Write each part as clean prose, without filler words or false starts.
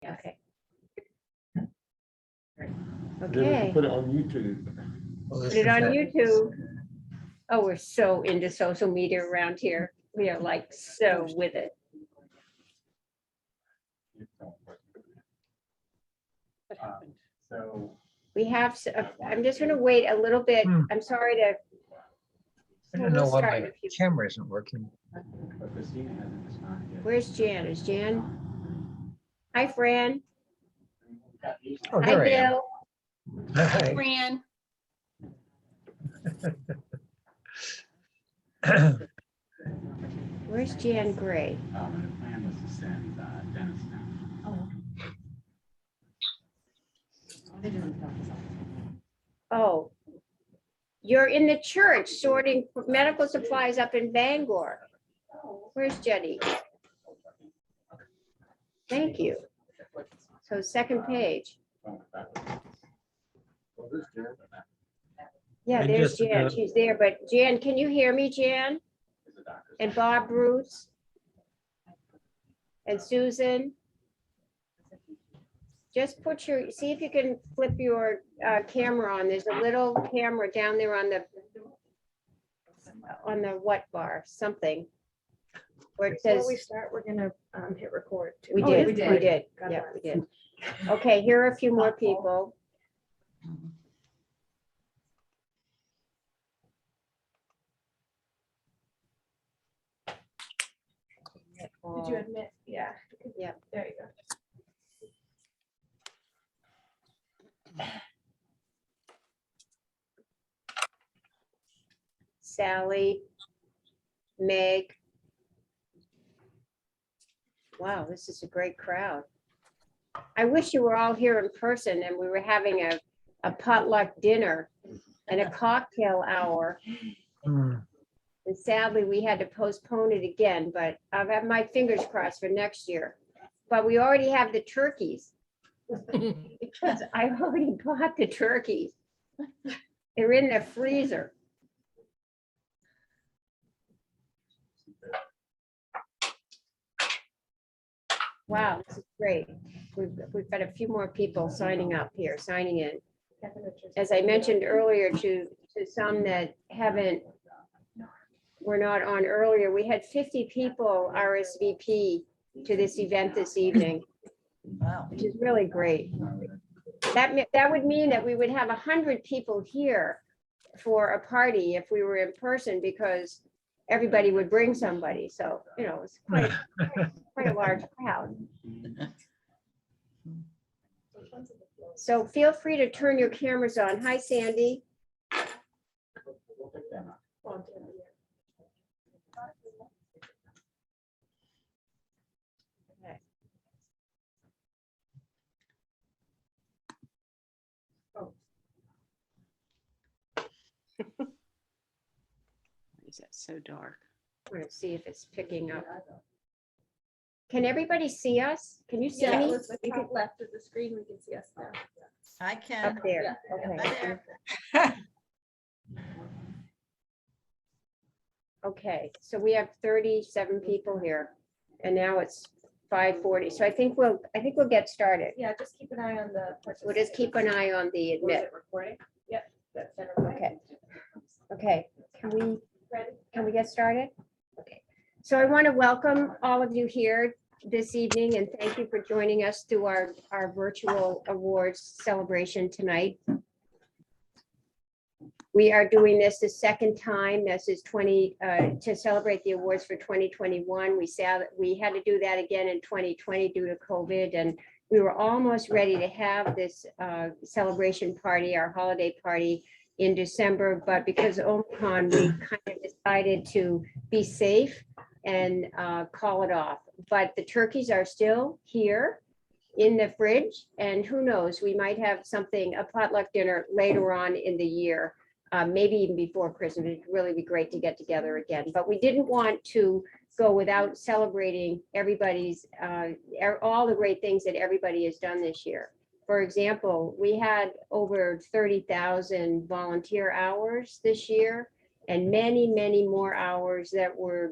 Okay. Then we Okay, can put it on YouTube. put it on YouTube. Oh, we're so into social media around here. We are like so with it. So We have, I'm just gonna wait a little bit. Hmm. I'm sorry to. I don't know We'll why start in my a few- camera isn't working. but Christina hasn't responded yet. Where's Jan? Is Jan? Hi, Fran. Oh, Hi, here I am. Bill. Hi. Fran. Where's Jan Gray? The plan was to send Dennis down. Oh, you're in the church sorting medical supplies up in Bangor. Where's Jenny? Thank you. So second page. Yeah, I there's just, Jan. She's there, but Jan, can you hear me, Jan? And Bob Bruce? And Susan? Just put your, see if you can flip your camera on. There's a little camera down there on the what bar, something. Where it says, Before we start, we're gonna hit record. too. we Oh, did, we did, Got yeah, that. we did. Okay, here are a few more people. Did you admit? Yeah. Yeah. There you go. Sally, Meg. Wow, this is a great crowd. I wish you were all here in person and we were having a potluck dinner and a cocktail hour. Hmm. And sadly, we had to postpone it again, but I've had my fingers crossed for next year. But we already have the turkeys. Because I already bought the turkeys. They're in the freezer. Wow, this is great. We've got a few more people signing up here, signing in. As I mentioned earlier to some that were not on earlier, we had 50 people RSVP to this event this evening. Wow. Which is really great. That would mean that we would have 100 people here for a party if we were in person, because everybody would bring somebody. So, it's quite a large crowd. So feel free to turn your cameras on. Hi, Sandy. Okay. Why is that so dark? We're gonna see if it's picking up. Can everybody see us? Can you see Yeah, me? Elizabeth, top left of the screen, we can see us now. I Up can. there, Hi okay. there. Okay, so we have 37 people here and now it's 5:40. So I think we'll get started. Yeah, just keep an eye on the. We'll just keep an eye on the Or is admit. it recording? Yep. That's center. Okay. Okay, Ready? can we get started? Okay, so I want to welcome all of you here this evening and thank you for joining us through our virtual awards celebration tonight. We are doing this the second time. This is to celebrate the awards for 2021. We had to do that again in 2020 due to COVID, and we were almost ready to have this celebration party, our holiday party, in December, but because of Omicron, we kind of decided to be safe and call it off. But the turkeys are still here in the fridge, and who knows, we might have a potluck dinner later on in the year. Maybe even before Christmas. It'd really be great to get together again, but we didn't want to go without celebrating everybody's, all the great things that everybody has done this year. For example, we had over 30,000 volunteer hours this year and many, many more hours that were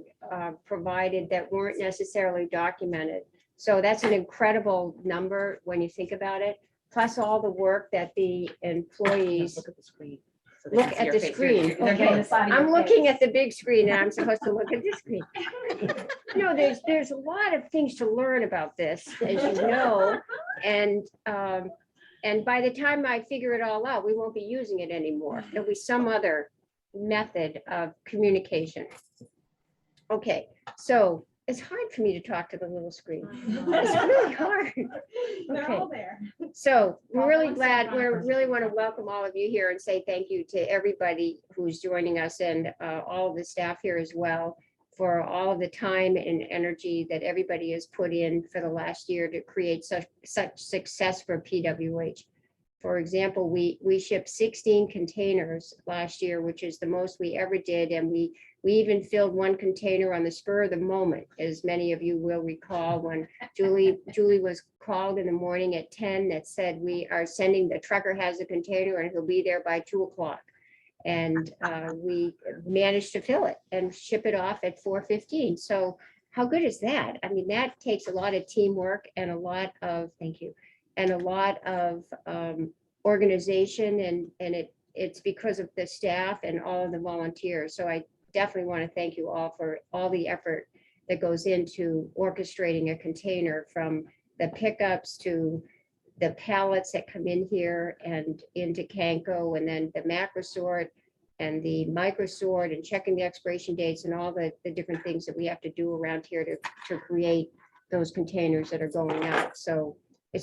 provided that weren't necessarily documented. So that's an incredible number when you think about it, plus all the work that the employees. Look at the screen. so they Look can see at your the face. screen. They're getting Okay. the side of I'm your looking face. at the big screen and I'm supposed to look at this screen. No, there's a lot of things to learn about this, as you know. And by the time I figure it all out, we won't be using it anymore. There'll be some other method of communication. Okay, so it's hard for me to talk to the little screen. It's really hard. They're Okay. all there. So we're Well, really once glad, they're we done. really want to welcome all of you here and say thank you to everybody who's joining us and all of the staff here as well for all of the time and energy that everybody has put in for the last year to create such success for PWH. For example, we shipped 16 containers last year, which is the most we ever did. And we even filled one container on the spur of the moment, as many of you will recall, when Julie was called in the morning at 10 that said, we are sending, the trucker has a container and he'll be there by 2 o'clock. And we managed to fill it and ship it off at 4:15. So how good is that? I mean, that takes a lot of teamwork and a lot of, thank you, and a lot of organization, and it's because of the staff and all of the volunteers. So I definitely want to thank you all for all the effort that goes into orchestrating a container, from the pickups to the pallets that come in here and into Kanko, and then the macro sort and the micro sort, and checking the expiration dates and all the different things that we have to do around here to create those containers that are going out. So it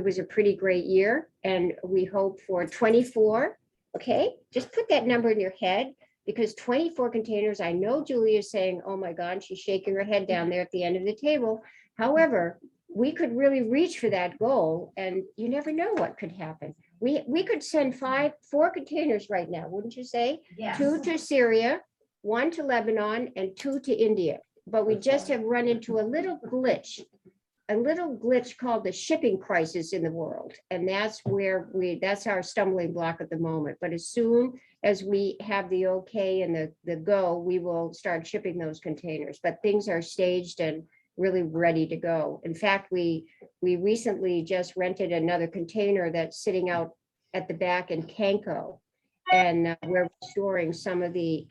was a pretty great year, and we hope for 24. Okay, just put that number in your head, because 24 containers, I know Julie is saying, oh my God, she's shaking her head down there at the end of the table. However, we could really reach for that goal, and you never know what could happen. We could send 4 containers right now, wouldn't you say? Yes. 2 to Syria, 1 to Lebanon, and 2 to India. But we just have run into a little glitch called the shipping crisis in the world. And that's where that's our stumbling block at the moment. But as soon as we have the okay and the go, we will start shipping those containers. But things are staged and really ready to go. In fact, we recently just rented another container that's sitting out at the back in Kanko. And we're storing some of the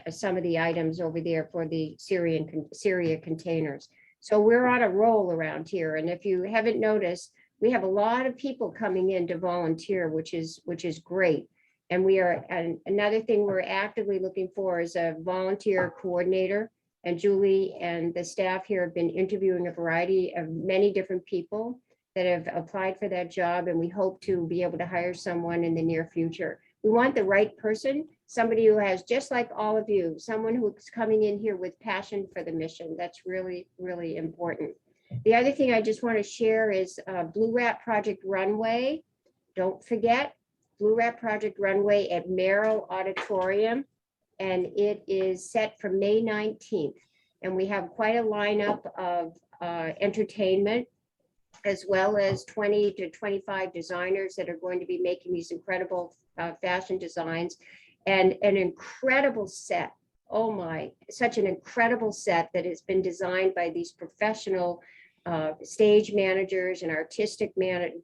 items over there for the Syria containers. So we're on a roll around here. And if you haven't noticed, we have a lot of people coming in to volunteer, which is great. And and another thing we're actively looking for is a volunteer coordinator. And Julie and the staff here have been interviewing a variety of many different people that have applied for that job. And we hope to be able to hire someone in the near future. We want the right person, somebody who has, just like all of you, someone who's coming in here with passion for the mission. That's really, really important. The other thing I just want to share is Blue Rat Project Runway. Don't forget, Blue Rat Project Runway at Merrill Auditorium. And it is set for May 19th. And we have quite a lineup of entertainment, as well as 20 to 25 designers that are going to be making these incredible fashion designs, and an incredible set. Oh my, such an incredible set that has been designed by these professional stage managers and artistic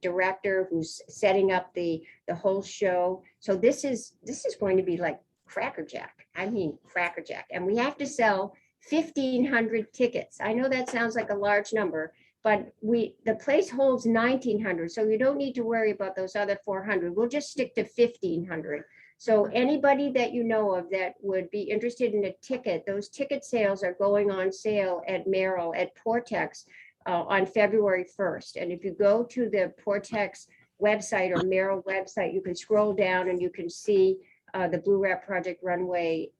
director who's setting up the whole show. So this is going to be like crackerjack. I mean, crackerjack. And we have to sell 1,500 tickets. I know that sounds like a large number, but the place holds 1,900. So you don't need to worry about those other 400. We'll just stick to 1,500. So anybody that you know of that would be interested in a ticket, those ticket sales are going on sale at Merrill, at Portex on February 1st. And if you go to the Portex website or Merrill website, you can scroll down and you can see the Blue Rat Project Runway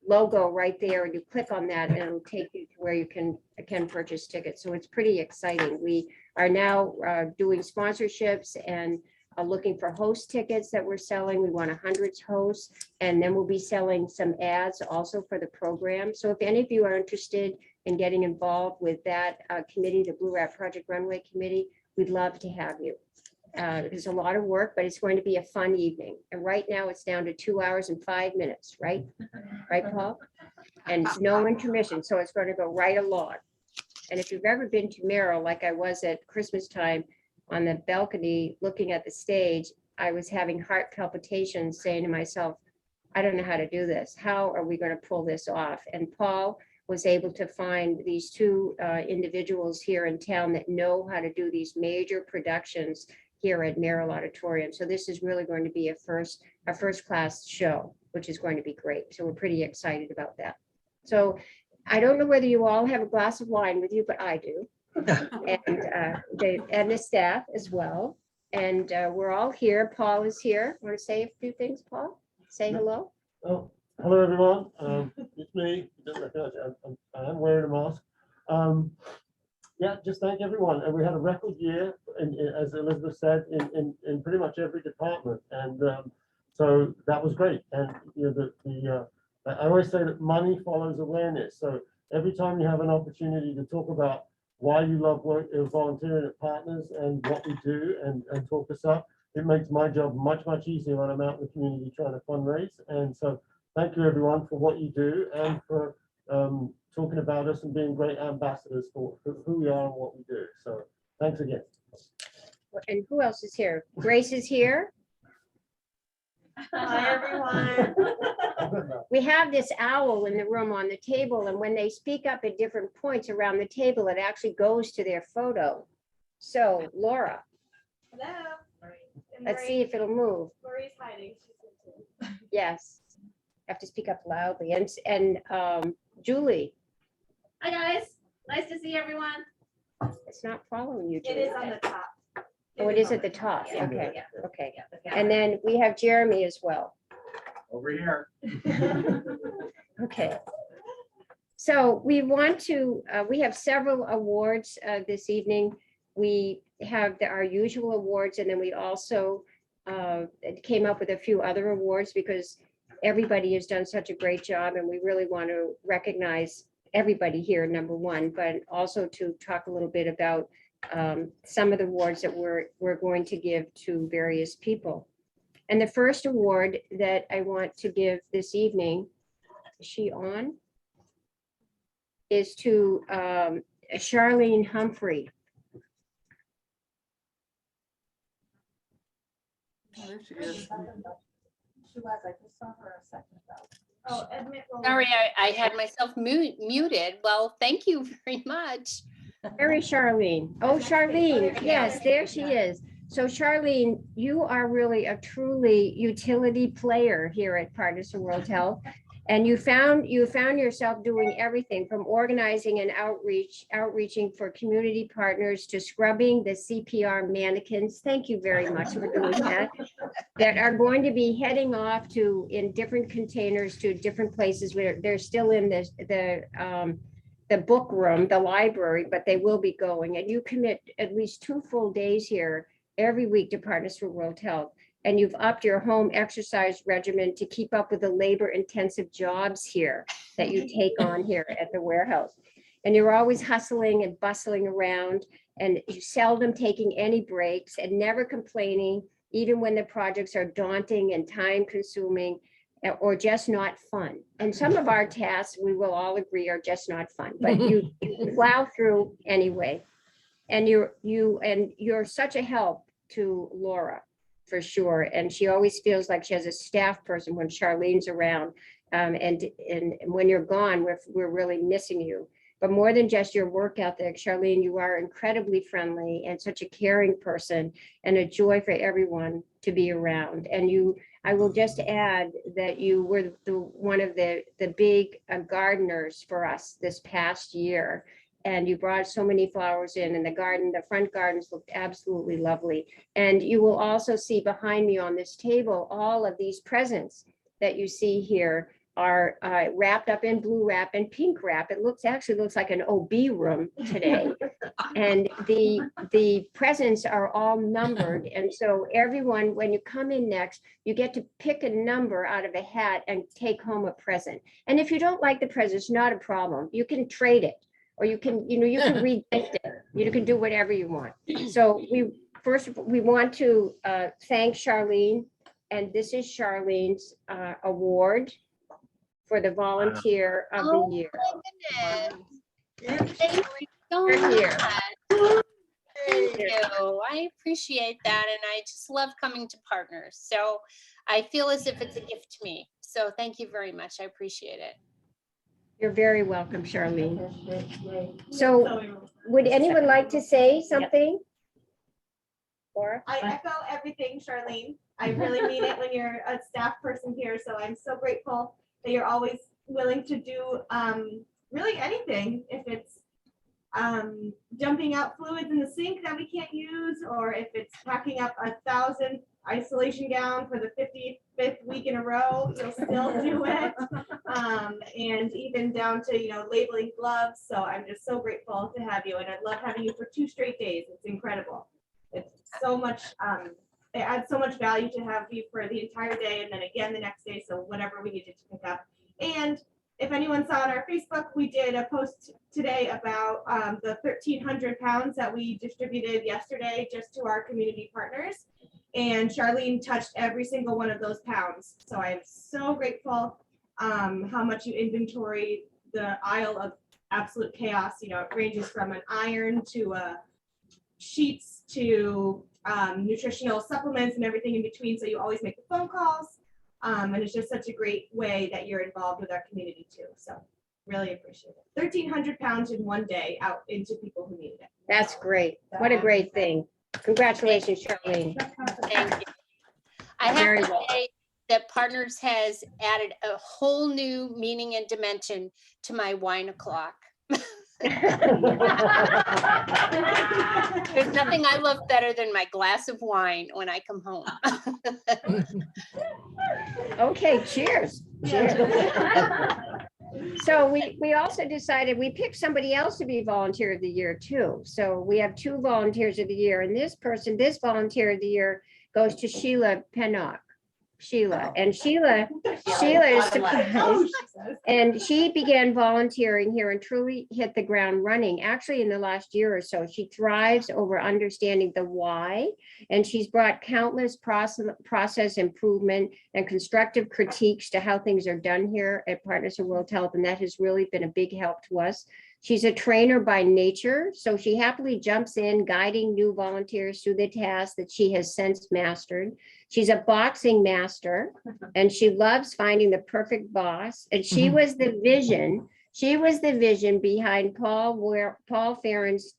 logo right there, and you click on that and it'll take you to where you can purchase tickets. So it's pretty exciting. We are now doing sponsorships and looking for host tickets that we're selling. We want 100 hosts, and then we'll be selling some ads also for the program. So if any of you are interested in getting involved with that committee, the Blue Rat Project Runway Committee, we'd love to have you. It's a lot of work, but it's going to be a fun evening. And right now it's down to 2 hours and 5 minutes, right? Right, Paul? And it's no intermission, so it's going to go right along. And if you've ever been to Merrill, like I was at Christmas time on the balcony, looking at the stage, I was having heart palpitations saying to myself, I don't know how to do this. How are we going to pull this off? And Paul was able to find these two individuals here in town that know how to do these major productions here at Merrill Auditorium. So this is really going to be a first class show, which is going to be great. So we're pretty excited about that. So I don't know whether you all have a glass of wine with you, but I do. And the staff as well. And we're all here. Paul is here. Want to say a few things, Paul? Say hello. Oh, hello, everyone. It's me. You don't recognize it. I am wearing a mask. Yeah, just thank everyone. And we had a record year, as Elizabeth said, in pretty much every department. And so that was great. And you know, I always say that money follows awareness. So every time you have an opportunity to talk about why you love volunteering at Partners and what we do and talk us up, it makes my job much easier when I'm out in the community trying to fundraise. And so thank you everyone for what you do and for talking about us and being great ambassadors for who we are and what we do. So thanks again. And who else is here? Grace is here. Hi, everyone. We have this owl in the room on the table, and when they speak up at different points around the table, it actually goes to their photo. So Laura, Hello. And let's see if it'll move. Lori's hiding. She's in. Yes. Have to speak up loudly. And Julie, Hi, guys. Nice to see everyone. it's not following you, It Julie. is on the top. Oh, it is at the top. Yeah. Okay, Yeah. okay. Yeah. And then we have Jeremy as well. Over here. Okay. So we want to, we have several awards this evening. We have our usual awards, and then we also came up with a few other awards because everybody has done such a great job, and we really want to recognize everybody here, number one, but also to talk a little bit about some of the awards that we're going to give to various people. And the first award that I want to give this evening, is she on? Is to Charlene Humphrey. She was. I just saw her a second ago. Oh, admit. Sorry, I had myself muted. Well, thank you very much. Very Charlene. Oh, Charlene. Yes, there she is. So Charlene, you are really a truly utility player here at Partners for World Health. And you found yourself doing everything from organizing and outreaching for community partners to scrubbing the CPR mannequins. Thank you very much for doing that. That are going to be heading off to in different containers to different places where they're still in the book room, the library, but they will be going. And you commit at least 2 full days here every week to Partners for World Health. And you've upped your home exercise regimen to keep up with the labor-intensive jobs here that you take on here at the warehouse. And you're always hustling and bustling around, and you seldom taking any breaks and never complaining, even when the projects are daunting and time-consuming or just not fun. And some of our tasks, we will all agree, are just not fun, but you plow through anyway. And you're such a help to Laura, for sure. And she always feels like she has a staff person when Charlene's around. And when you're gone, we're really missing you. But more than just your work ethic, Charlene, you are incredibly friendly and such a caring person and a joy for everyone to be around. And I will just add that you were one of the big gardeners for us this past year. And you brought so many flowers in, and the front gardens looked absolutely lovely. And you will also see behind me on this table, all of these presents that you see here are wrapped up in blue wrap and pink wrap. It actually looks like an OB room today. And the presents are all numbered. And so everyone, when you come in next, you get to pick a number out of a hat and take home a present. And if you don't like the present, it's not a problem. You can trade it. Or you can, you can regift it. You can do whatever you want. So we want to thank Charlene, and this is Charlene's award for the volunteer of the year. My goodness. Thank you so You're here. much. Thank you. I appreciate that. And I just love coming to Partners. So I feel as if it's a gift to me. So thank you very much. I appreciate it. You're very welcome, Charlene. So would anyone like to say something? Laura? I echo everything, Charlene. I really mean it when you're a staff person here. So I'm so grateful that you're always willing to do really anything. If it's dumping out fluids in the sink that we can't use, or if it's packing up 1,000 isolation gown for the 55th week in a row, you'll still do it. And even down to, labeling gloves. So I'm just so grateful to have you. And I love having you for 2 straight days. It's incredible. It's so much, it adds so much value to have you for the entire day and then again the next day. So whatever we needed to pick up. And if anyone saw on our Facebook, we did a post today about the 1,300 pounds that we distributed yesterday just to our community partners. And Charlene touched every single one of those pounds. So I'm so grateful how much you inventory the aisle of absolute chaos. It ranges from an iron to sheets to nutritional supplements and everything in between. So you always make the phone calls. And it's just such a great way that you're involved with our community too. So really appreciate it. 1,300 pounds in one day out into people who needed it. That's great. What a great thing. Congratulations, Charlene. Thank you. I Very have to well. say that Partners has added a whole new meaning and dimension to my wine o'clock. There's nothing I love better than my glass of wine when I come home. Okay, cheers. Cheers. So we also decided, we picked somebody else to be volunteer of the year too. So we have 2 volunteers of the year, and this volunteer of the year goes to Sheila Pennock. And Sheila is surprised. And she began volunteering here and truly hit the ground running. Actually, in the last year or so, she thrives over understanding the why. And she's brought countless process improvement and constructive critiques to how things are done here at Partners in World Health. And that has really been a big help to us. She's a trainer by nature, so she happily jumps in, guiding new volunteers through the tasks that she has since mastered. She's a boxing master, and she loves finding the perfect boss. And she was the vision. She was the vision behind Paul Farron's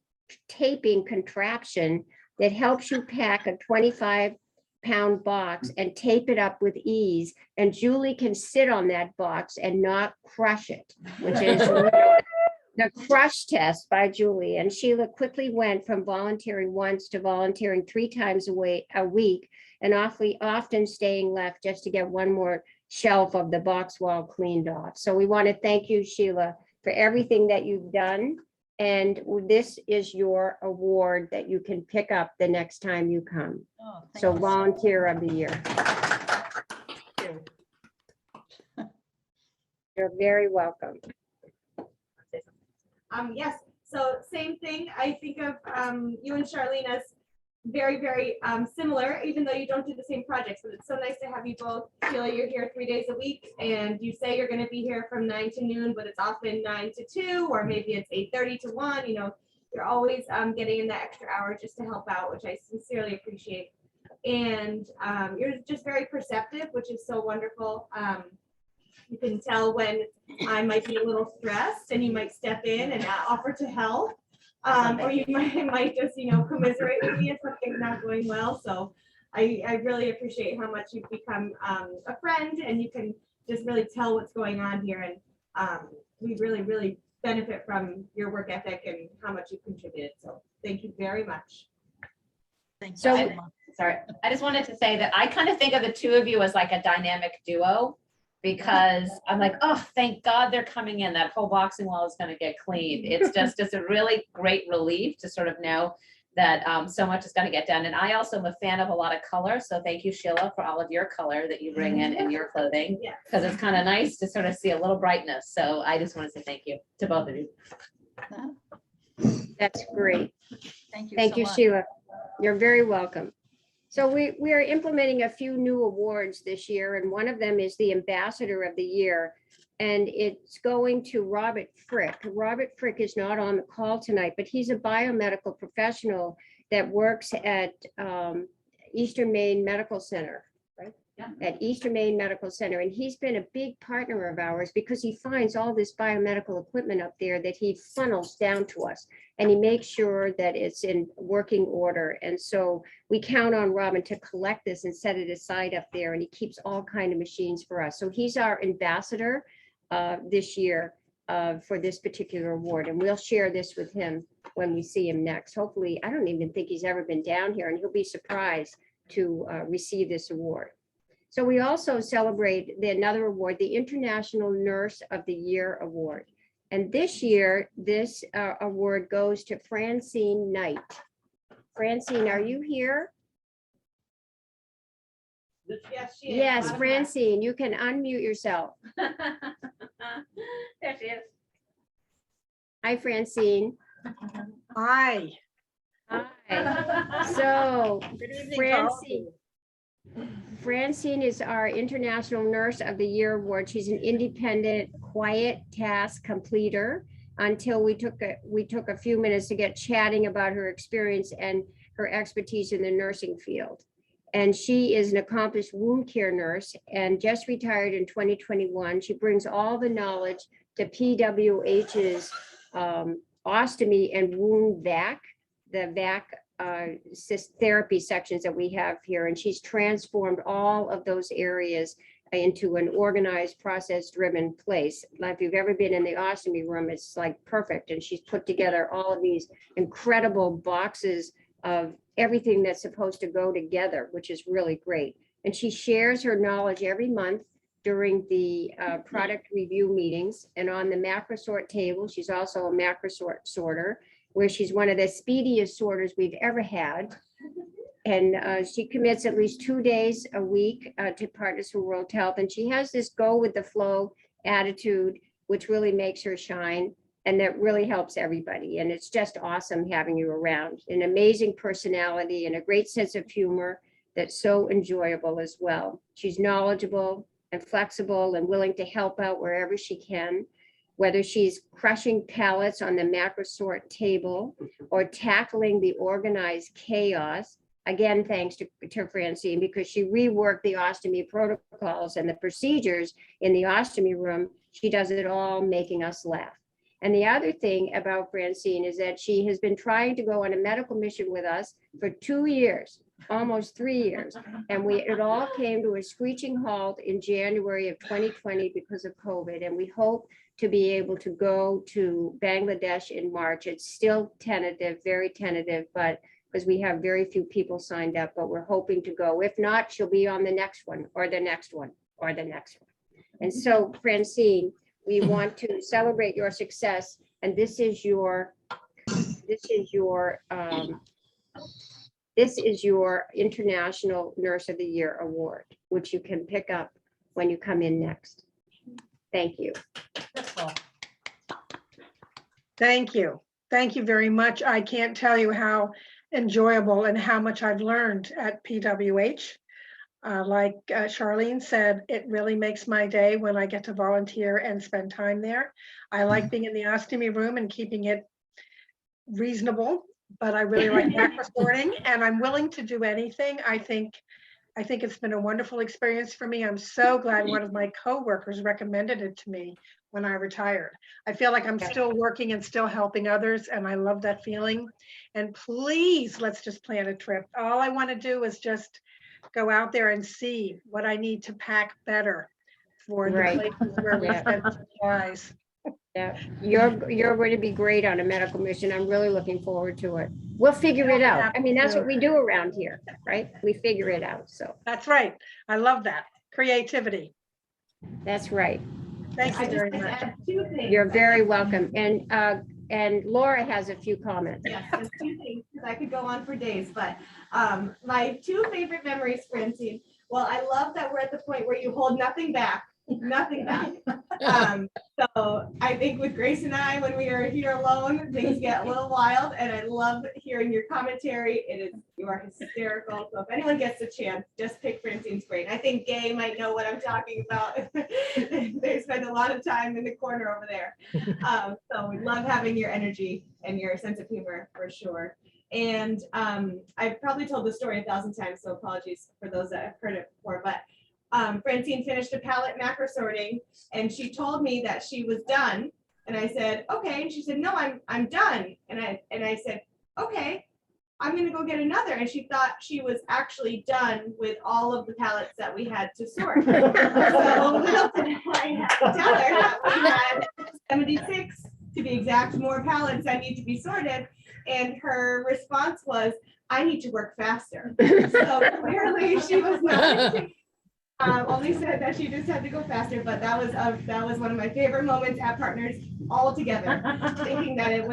taping contraption that helps you pack a 25-pound box and tape it up with ease. And Julie can sit on that box and not crush it, which is the crush test by Julie. And Sheila quickly went from volunteering once to volunteering 3 times a week, and often staying left just to get one more shelf of the box wall cleaned off. So we want to thank you, Sheila, for everything that you've done. And this is your award that you can pick up the next time you come. So volunteer of the year. You're very welcome. Yes, so same thing. I think of you and Charlene as very, very similar, even though you don't do the same projects. But it's so nice to have you both. Sheila, you're here 3 days a week, and you say you're going to be here from 9 to noon, but it's often 9 to 2, or maybe it's 8:30 to 1. You're always getting in that extra hour just to help out, which I sincerely appreciate. And you're just very perceptive, which is so wonderful. You can tell when I might be a little stressed, and you might step in and offer to help. Or you might just, commiserate with me if something's not going well. So I really appreciate how much you've become a friend, and you can just really tell what's going on here. And we really, really benefit from your work ethic and how much you've contributed. So thank you very much. Thanks. So- Sorry, I just wanted to say that I kind of think of the 2 of you as like a dynamic duo, because I'm like, oh, thank God they're coming in. That whole boxing wall is going to get cleaned. It's just a really great relief to sort of know that so much is going to get done. And I also am a fan of a lot of color. So thank you, Sheila, for all of your color that you bring in your clothing, Yeah. because it's kind of nice to sort of see a little brightness. So I just want to say thank you to both of you. That's great. Thank you. Thank so you, much. Sheila. You're very welcome. So we are implementing a few new awards this year, and one of them is the Ambassador of the Year. And it's going to Robert Frick. Robert Frick is not on the call tonight, but he's a biomedical professional that works at Eastern Maine Medical Center, right? Yeah. At Eastern Maine Medical Center. And he's been a big partner of ours because he finds all this biomedical equipment up there that he funnels down to us. And he makes sure that it's in working order. And so we count on Robin to collect this and set it aside up there. And he keeps all kind of machines for us. So he's our ambassador this year for this particular award. And we'll share this with him when we see him next. Hopefully, I don't even think he's ever been down here, and he'll be surprised to receive this award. So we also celebrate another award, the International Nurse of the Year Award. And this year, this award goes to Francine Knight. Francine, are you here? Yes, she is. Yes, Francine, you can unmute yourself. There she is. Hi, Francine. Hi. Hi. So Good evening to all of Francine, you. Francine is our International Nurse of the Year Award. She's an independent, quiet task completer until we took a few minutes to get chatting about her experience and her expertise in the nursing field. And she is an accomplished wound care nurse and just retired in 2021. She brings all the knowledge to PWH's ostomy and wound vac, the vac therapy sections that we have here. And she's transformed all of those areas into an organized, process-driven place. Like if you've ever been in the ostomy room, it's like perfect. And she's put together all of these incredible boxes of everything that's supposed to go together, which is really great. And she shares her knowledge every month during the product review meetings and on the macro sort table. She's also a macro sorter, where she's one of the speediest sorters we've ever had. And she commits at least 2 days a week to Partners for World Health. And she has this go with the flow attitude, which really makes her shine. And that really helps everybody. And it's just awesome having you around. An amazing personality and a great sense of humor that's so enjoyable as well. She's knowledgeable and flexible and willing to help out wherever she can, whether she's crushing pallets on the macro sort table or tackling the organized chaos. Again, thanks to Francine, because she reworked the ostomy protocols and the procedures in the ostomy room. She does it all making us laugh. And the other thing about Francine is that she has been trying to go on a medical mission with us for 2 years, almost 3 years. And it all came to a screeching halt in January of 2020 because of COVID. And we hope to be able to go to Bangladesh in March. It's still tentative, very tentative, but because we have very few people signed up, but we're hoping to go. If not, she'll be on the next one or the next one or the next one. And so Francine, we want to celebrate your success, and this is your International Nurse of the Year Award, which you can pick up when you come in next. Thank you. Thank you. Thank you very much. I can't tell you how enjoyable and how much I've learned at PWH. Like Charlene said, it really makes my day when I get to volunteer and spend time there. I like being in the ostomy room and keeping it reasonable, but I really like macro sorting, and I'm willing to do anything. I think it's been a wonderful experience for me. I'm so glad one of my coworkers recommended it to me when I retired. I feel like I'm still working and still helping others, and I love that feeling. And please, let's just plan a trip. All I want to do is just go out there and see what I need to pack better for the Right. places where we Yeah. spend supplies. Yeah, you're going to be great on a medical mission. I'm really looking forward to it. We'll figure it out. I mean, that's what we do around here, right? We figure it out. So That's right. I love that. Creativity. that's right. Thank you I just very like to much. add 2 things. You're very welcome. And Laura has a few comments. Yes, just 2 things, because I could go on for days, but my 2 favorite memories, Francine. Well, I love that we're at the point where you hold nothing back. nothing back. So I think with Grace and I, when we are here alone, things get a little wild, and I love hearing your commentary. You are hysterical. So if anyone gets a chance, just pick Francine's brain. I think Gay might know what I'm talking about. They spend a lot of time in the corner over there. So we love having your energy and your sense of humor for sure. And I've probably told the story 1,000 times, so apologies for those that have heard it before, but Francine finished a pallet macro sorting and she told me that she was done. And I said, okay. And she said, no, I'm done. And I said, okay, I'm gonna go get another. And she thought she was actually done with all of the pallets that we had to sort. So little did I tell her that we had 76, to be exact, more pallets that need to be sorted. And her response was, I need to work faster. So clearly she was not. Only said that she just had to go faster, but that was one of my favorite moments at Partners all together, thinking that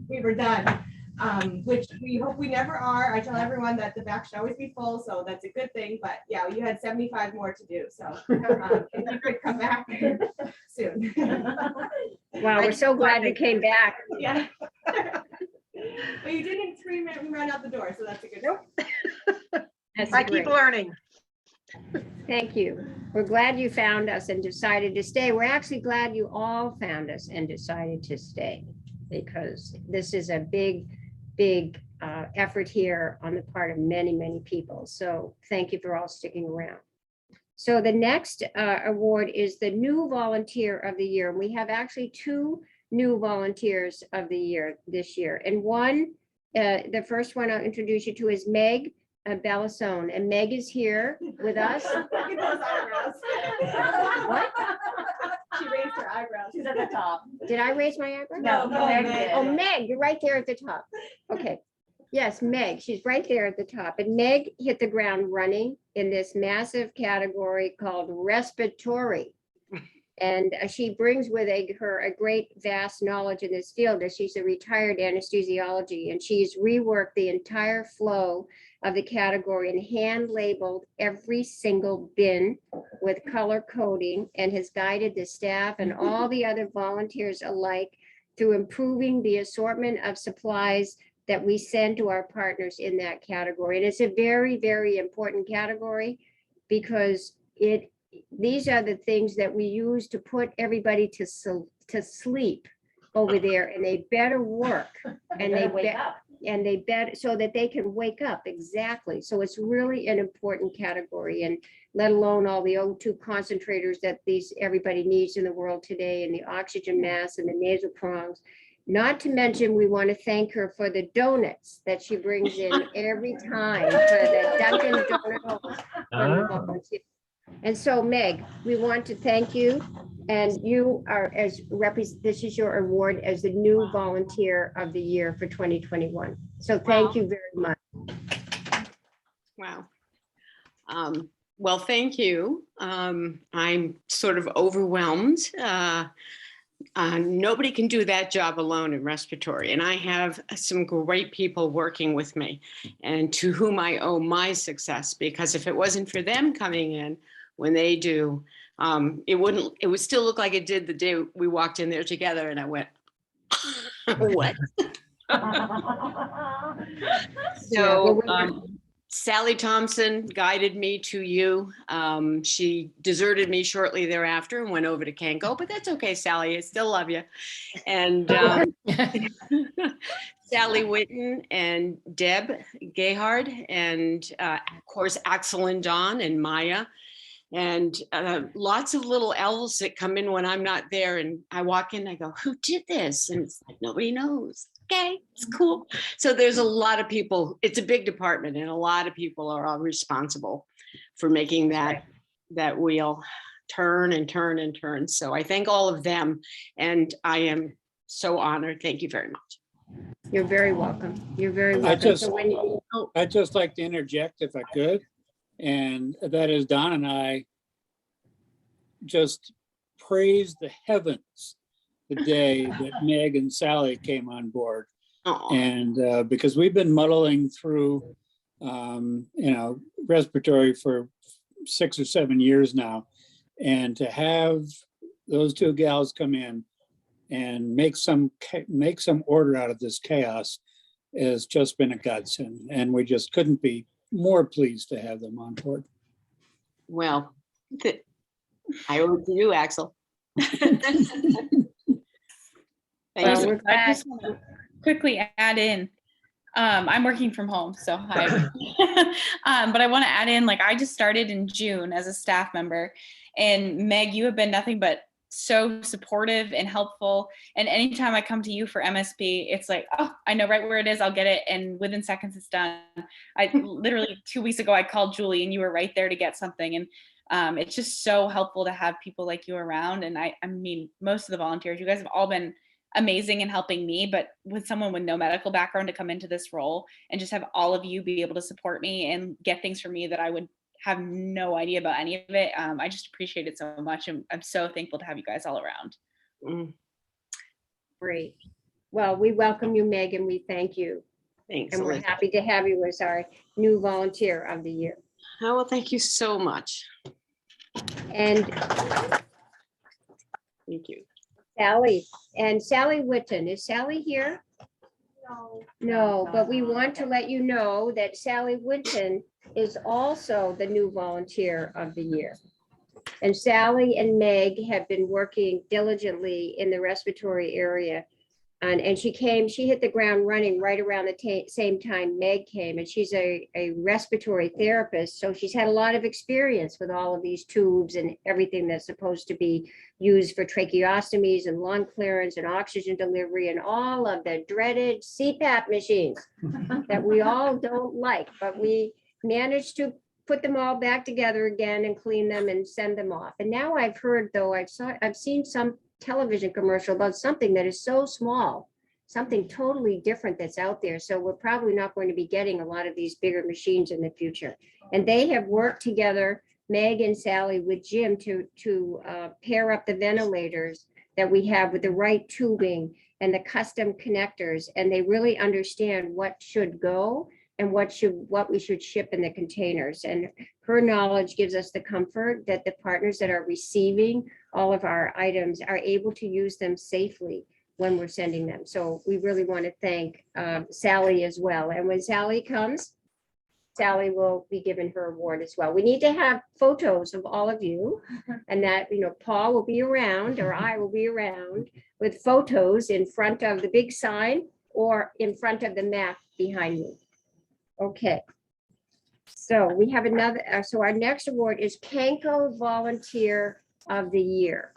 we were done, which we hope we never are. I tell everyone that the back should always be full, so that's a good thing. But yeah, you had 75 more to do, so if you could come back soon. Wow, we're so glad you came back. Yeah. But you didn't scream and run out the door, so that's a good thing. That's I keep great. learning. Thank you. We're glad you found us and decided to stay. We're actually glad you all found us and decided to stay, because this is a big effort here on the part of many, many people. So thank you for all sticking around. So the next award is the New Volunteer of the Year. We have actually 2 new volunteers of the year this year. And one, the first one I'll introduce you to is Meg Bellasone, and Meg is here with us. Look at those eyebrows. What? She raised her eyebrows. She's at the top. Did I raise my eyebrow? No, Meg did. Oh, Meg, you're right there at the top. Okay. Yes, Meg, she's right there at the top. And Meg hit the ground running in this massive category called respiratory. And she brings with her a great vast knowledge in this field, as she's a retired anesthesiology, and she's reworked the entire flow of the category and hand labeled every single bin with color coding, and has guided the staff and all the other volunteers alike through improving the assortment of supplies that we send to our partners in that category. And it's a very, very important category, because these are the things that we use to put everybody to sleep over there, and they better work, and they wake up. and they better, so that they can wake up. Exactly. So it's really an important category, and let alone all the O2 concentrators that everybody needs in the world today, and the oxygen masks and the nasal prongs. Not to mention, we want to thank her for the donuts that she brings in every time for the Dunkin' Donut holes. And so, Meg, we want to thank you, and you are this is your award as the New Volunteer of the Year for 2021. So thank you very much. Wow. Well, thank you. I'm sort of overwhelmed. Nobody can do that job alone in respiratory, and I have some great people working with me, and to whom I owe my success, because if it wasn't for them coming in when they do, it would still look like it did the day we walked in there together, and I went, what? So Sally Thompson guided me to you. She deserted me shortly thereafter and went over to Kanko, but that's okay, Sally, I still love you. And Sally Witten and Deb Gayhard, and of course, Axel and Don and Maya, and lots of little elves that come in when I'm not there. And I walk in, I go, who did this? And it's like, nobody knows. Okay, it's cool. So there's a lot of people. It's a big department, and a lot of people are all responsible for making that wheel turn and turn and turn. So I thank all of them, and I am so honored. Thank you very much. You're very welcome. You're very welcome. I'd just like to interject if I could, and that is Don and I just praise the heavens the day that Meg and Sally came on board. Aww. And because we've been muddling through, respiratory for 6 or 7 years now. And to have those two gals come in and make some order out of this chaos has just been a godsend. And we just couldn't be more pleased to have them on board. Well, I owe it to you, Axel. Thank Well, you. we're I glad. just want to quickly add in, I'm working from home, so hi. But I want to add in, like, I just started in June as a staff member, and Meg, you have been nothing but so supportive and helpful. And anytime I come to you for MSP, it's like, oh, I know right where it is. I'll get it. And within seconds, it's done. I literally 2 weeks ago, I called Julie and you were right there to get something. And it's just so helpful to have people like you around. And I mean, most of the volunteers, you guys have all been amazing in helping me, but with someone with no medical background to come into this role and just have all of you be able to support me and get things for me that I would have no idea about any of it. I just appreciate it so much. And I'm so thankful to have you guys all around. Mm, Great. Well, we welcome you, Meg, and we thank you. Thanks, And we're Elizabeth. happy to have you as our new volunteer of the year. Oh, well, thank you so much. And Thank you. Sally Witten, is Sally here? No. No, but we want to let you know that Sally Winton is also the new volunteer of the year. And Sally and Meg have been working diligently in the respiratory area. And she hit the ground running right around the same time Meg came. And she's a respiratory therapist. So she's had a lot of experience with all of these tubes and everything that's supposed to be used for tracheostomies and lung clearance and oxygen delivery and all of the dreaded CPAP machines that we all don't like, but we managed to put them all back together again and clean them and send them off. And now I've heard, though, I've seen some television commercial about something that is so small, something totally different that's out there. So we're probably not going to be getting a lot of these bigger machines in the future. And they have worked together, Meg and Sally, with Jim to pair up the ventilators that we have with the right tubing and the custom connectors. And they really understand what should go and what we should ship in the containers. And her knowledge gives us the comfort that the partners that are receiving all of our items are able to use them safely when we're sending them. So we really want to thank Sally as well. And when Sally comes, Sally will be given her award as well. We need to have photos of all of you, and that, Paul will be around, or I will be around with photos in front of the big sign or in front of the map behind me. Okay. So we have another, so our next award is Kenko Volunteer of the Year.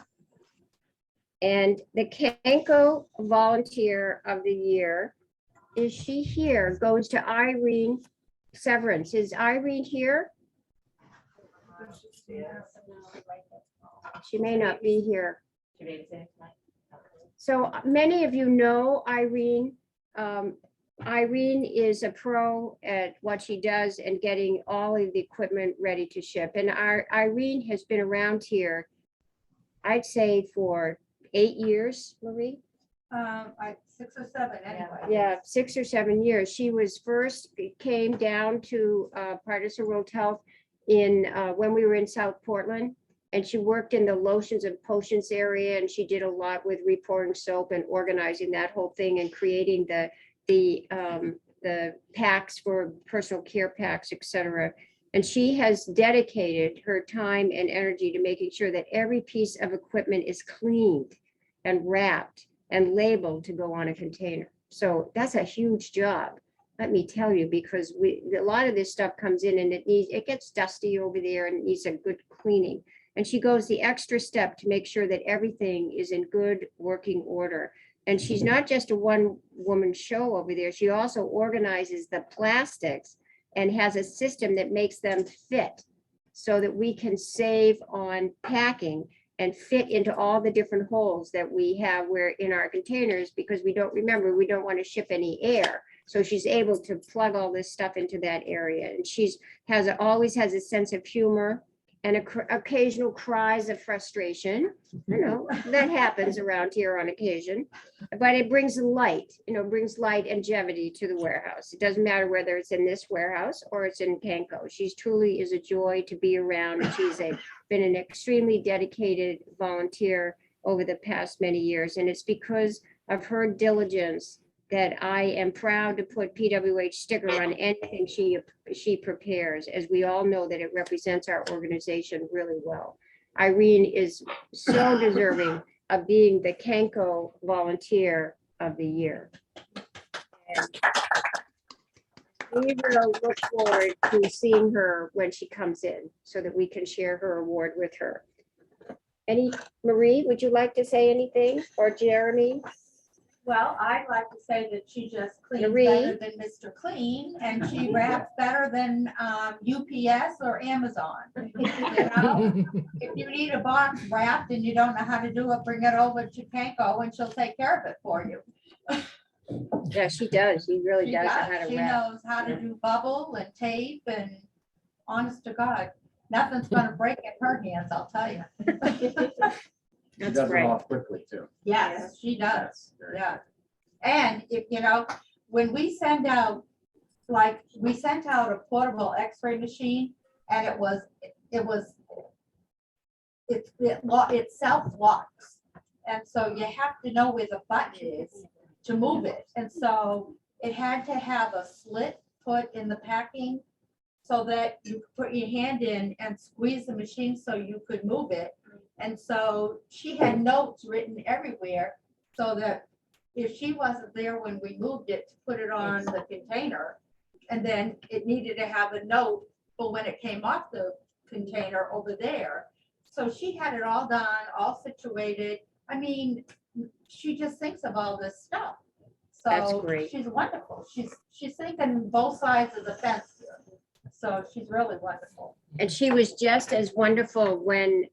And the Kenko Volunteer of the Year, is she here, goes to Irene Severance. Is Irene here? She may not be here. So many of you know Irene. Irene is a pro at what she does and getting all of the equipment ready to ship. And Irene has been around here, I'd say, for 8 years, Marie. 6 or 7 anyway. Yeah, 6 or 7 years. She was came down to Partisan World Health when we were in South Portland. And she worked in the lotions and potions area, and she did a lot with repouring soap and organizing that whole thing and creating the packs for personal care packs, etc. And she has dedicated her time and energy to making sure that every piece of equipment is cleaned and wrapped and labeled to go on a container. So that's a huge job, let me tell you, because a lot of this stuff comes in and it gets dusty over there and it needs a good cleaning. And she goes the extra step to make sure that everything is in good working order. And she's not just a one-woman show over there. She also organizes the plastics and has a system that makes them fit so that we can save on packing and fit into all the different holes that we have in our containers, because we don't want to ship any air. So she's able to plug all this stuff into that area. And always has a sense of humor and occasional cries of frustration. You know, that happens around here on occasion, but it brings light, brings light and longevity to the warehouse. It doesn't matter whether it's in this warehouse or it's in Canco. She's truly is a joy to be around. And she's been an extremely dedicated volunteer over the past many years. And it's because of her diligence that I am proud to put PWH sticker on anything she prepares, as we all know that it represents our organization really well. Irene is so deserving of being the Canco Volunteer of the Year. And we will look forward to seeing her when she comes in so that we can share her award with her. Marie, would you like to say anything, or Jeremy? Well, I'd like to say that she just cleans Marie? better than Mr. Clean, and she wraps better than UPS or Amazon. You know? If you need a box wrapped and you don't know how to do it, bring it over to Panko and she'll take care of it for you. Yeah, she does. She really She does know how does. to She wrap. knows how to do bubble and tape, and honest to God, nothing's gonna break in her hands, I'll tell you. She That's does it great. all quickly too. Yes, she does, Very yeah. And if, when we send out, like, we sent out a portable x-ray machine, and it self-locks. And so you have to know where the button is to move it. And so it had to have a slit put in the packing so that you could put your hand in and squeeze the machine so you could move it. And so she had notes written everywhere so that if she wasn't there when we moved it to put it on the container, and then it needed to have a note for when it came off the container over there. So she had it all done, all situated. I mean, she just thinks of all this stuff. That's So great. she's wonderful. She's thinking both sides of the fence here. So she's really wonderful. And she was just as wonderful when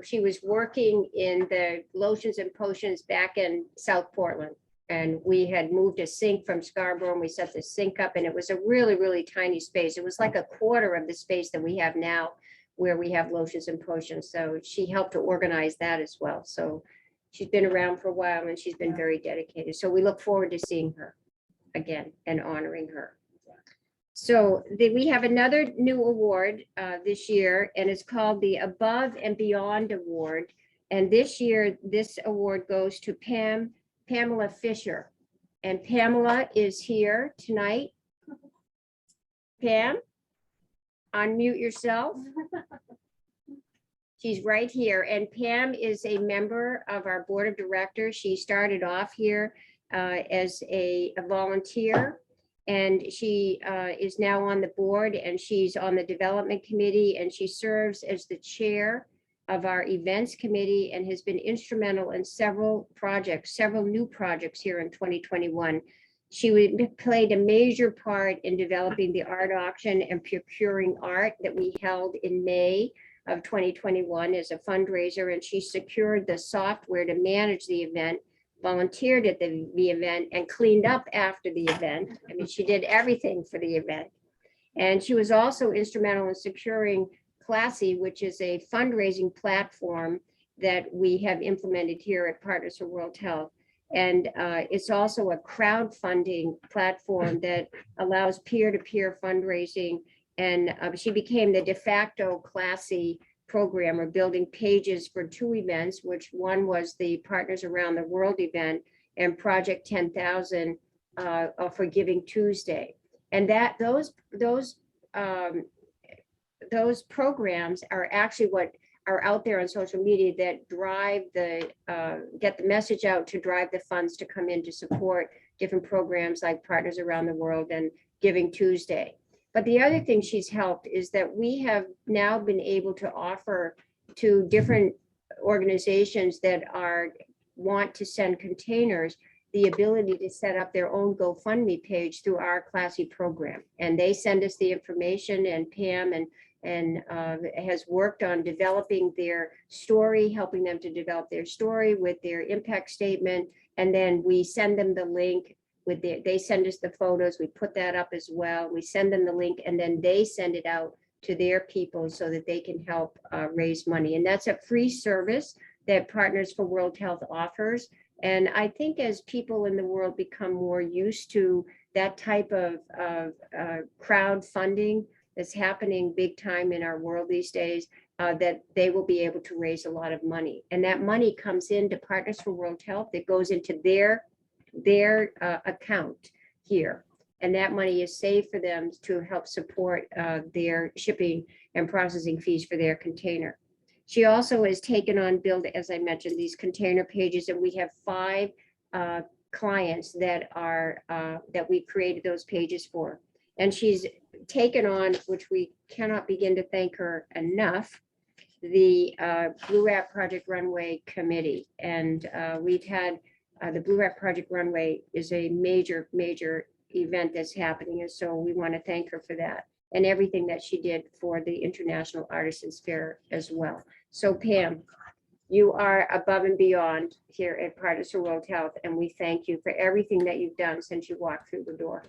she was working in the lotions and potions back in South Portland. And we had moved a sink from Scarborough, and we set the sink up, and it was a really, really tiny space. It was like a quarter of the space that we have now where we have lotions and potions. So she helped to organize that as well. So she's been around for a while, and she's been very dedicated. So we look forward to seeing her again and honoring her. So we have another new award this year, and it's called the Above and Beyond Award. And this year, this award goes to Pamela Fisher. And Pamela is here tonight. Pam, unmute yourself. She's right here. And Pam is a member of our board of directors. She started off here as a volunteer. And she is now on the board, and she's on the development committee, and she serves as the chair of our events committee and has been instrumental in several new projects here in 2021. She played a major part in developing the art auction and procuring art that we held in May of 2021 as a fundraiser, and she secured the software to manage the event, volunteered at the event, and cleaned up after the event. I mean, she did everything for the event. And she was also instrumental in securing Classy, which is a fundraising platform that we have implemented here at Partners for World Health. And it's also a crowdfunding platform that allows peer-to-peer fundraising. And she became the de facto Classy programmer, building pages for two events, which one was the Partners Around the World event and Project 10,000 for Giving Tuesday. And that those programs are actually what are out there on social media that drive get the message out to drive the funds to come in to support different programs like Partners Around the World and Giving Tuesday. But the other thing she's helped is that we have now been able to offer to different organizations that want to send containers the ability to set up their own GoFundMe page through our Classy program. And they send us the information, and Pam has worked on developing their story, helping them to develop their story with their impact statement. And then we send them the link they send us the photos, we put that up as well. We send them the link, and then they send it out to their people so that they can help raise money. And that's a free service that Partners for World Health offers. And I think as people in the world become more used to that type of crowdfunding that's happening big time in our world these days, that they will be able to raise a lot of money. And that money comes into Partners for World Health that goes into their account here. And that money is saved for them to help support their shipping and processing fees for their container. She also has taken on build, as I mentioned, these container pages, and we have 5 clients that are that we created those pages for. And she's taken on, which we cannot begin to thank her enough, the Blue Rat Project Runway Committee. And we've had the Blue Rat Project Runway is a major event that's happening. And so we want to thank her for that and everything that she did for the International Artisans Fair as well. So Pam, you are above and beyond here at Partners for World Health, and we thank you for everything that you've done since you walked through the door.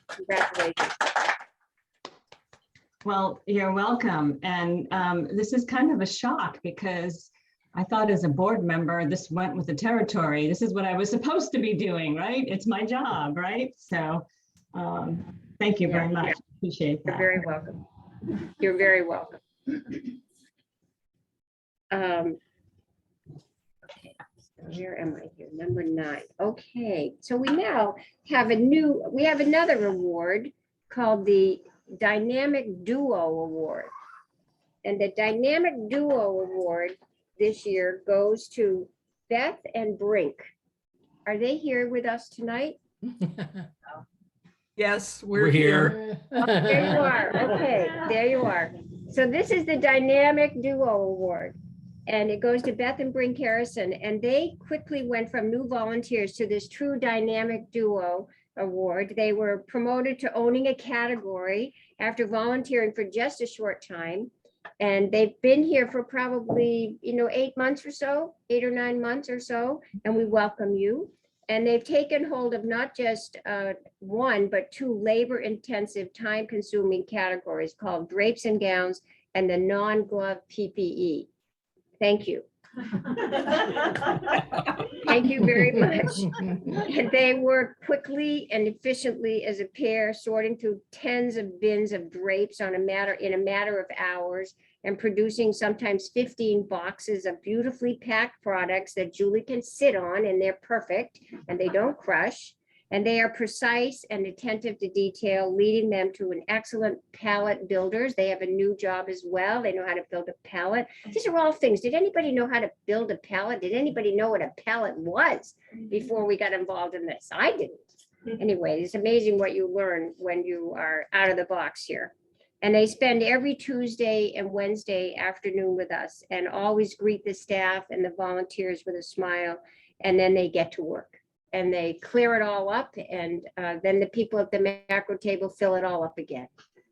Congratulations. Well, you're welcome. And this is kind of a shock because I thought as a board member, this went with the territory. This is what I was supposed to be doing, right? It's my job, right? So thank you very much. Appreciate that. You're very welcome. You're very welcome. Okay, so where am I here? Number 9. Okay, so we now have another award called the Dynamic Duo Award. And the Dynamic Duo Award this year goes to Beth and Brink. Are they here with us tonight? Yes, we're here. Oh, there you are. Okay, there you are. So this is the Dynamic Duo Award. And it goes to Beth and Brink Harrison. And they quickly went from new volunteers to this true Dynamic Duo Award. They were promoted to owning a category after volunteering for just a short time. And they've been here for probably, 8 months or so, 8 or 9 months or so. And we welcome you. And they've taken hold of not just 1, but 2 labor-intensive, time-consuming categories called drapes and gowns and the non-glove PPE. Thank you. Thank you very much. And they work quickly and efficiently as a pair, sorting through tens of bins of drapes in a matter of hours, and producing sometimes 15 boxes of beautifully packed products that Julie can sit on, and they're perfect and they don't crush. And they are precise and attentive to detail, leading them to an excellent pallet builders. They have a new job as well. They know how to build a pallet. These are all things. Did anybody know how to build a pallet? Did anybody know what a pallet was before we got involved in this? I didn't. Anyway, it's amazing what you learn when you are out of the box here. And they spend every Tuesday and Wednesday afternoon with us and always greet the staff and the volunteers with a smile. And then they get to work. And they clear it all up, and then the people at the macro table fill it all up again.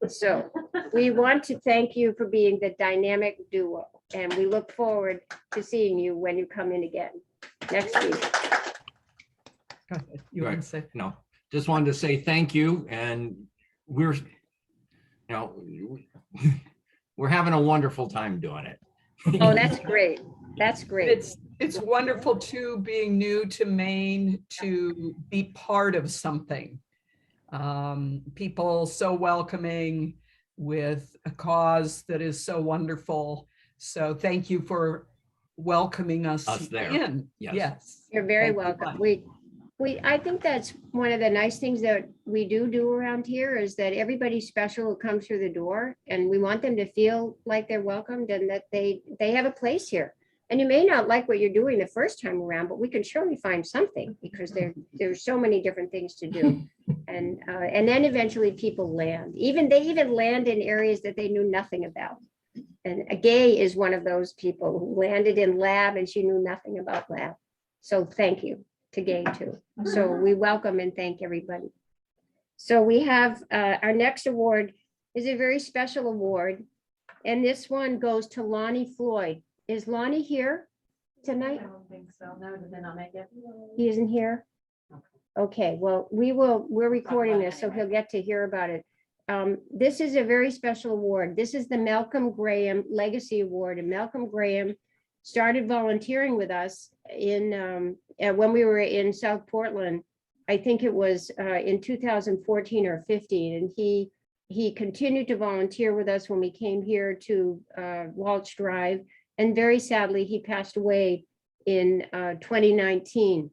So we want to thank you for being the Dynamic Duo, and we look forward to seeing you when you come in again next week. Go ahead. You want to say? No, just wanted to say thank you, and we're having a wonderful time doing it. Oh, that's great. That's great. It's wonderful too, being new to Maine, to be part of something. People so welcoming with a cause that is so wonderful. So thank you for welcoming us there. in. Yes. You're very Thank you, welcome. Glenn. I think that's one of the nice things that we do around here is that everybody's special who comes through the door, and we want them to feel like they're welcomed and that they have a place here. And you may not like what you're doing the first time around, but we can surely find something because there's so many different things to do. And then eventually people land. They even land in areas that they knew nothing about. And Gay is one of those people who landed in lab and she knew nothing about lab. So thank you to Gay too. So we welcome and thank everybody. So we have our next award is a very special award. And this one goes to Lonnie Floyd. Is Lonnie here tonight? I don't think so. No, did they not make it? He isn't here? Okay, well, we're recording this, so he'll get to hear about it. This is a very special award. This is the Malcolm Graham Legacy Award, and Malcolm Graham started volunteering with us in when we were in South Portland. I think it was in 2014 or 15, and he continued to volunteer with us when we came here to Walsh Drive, and very sadly, he passed away in 2019.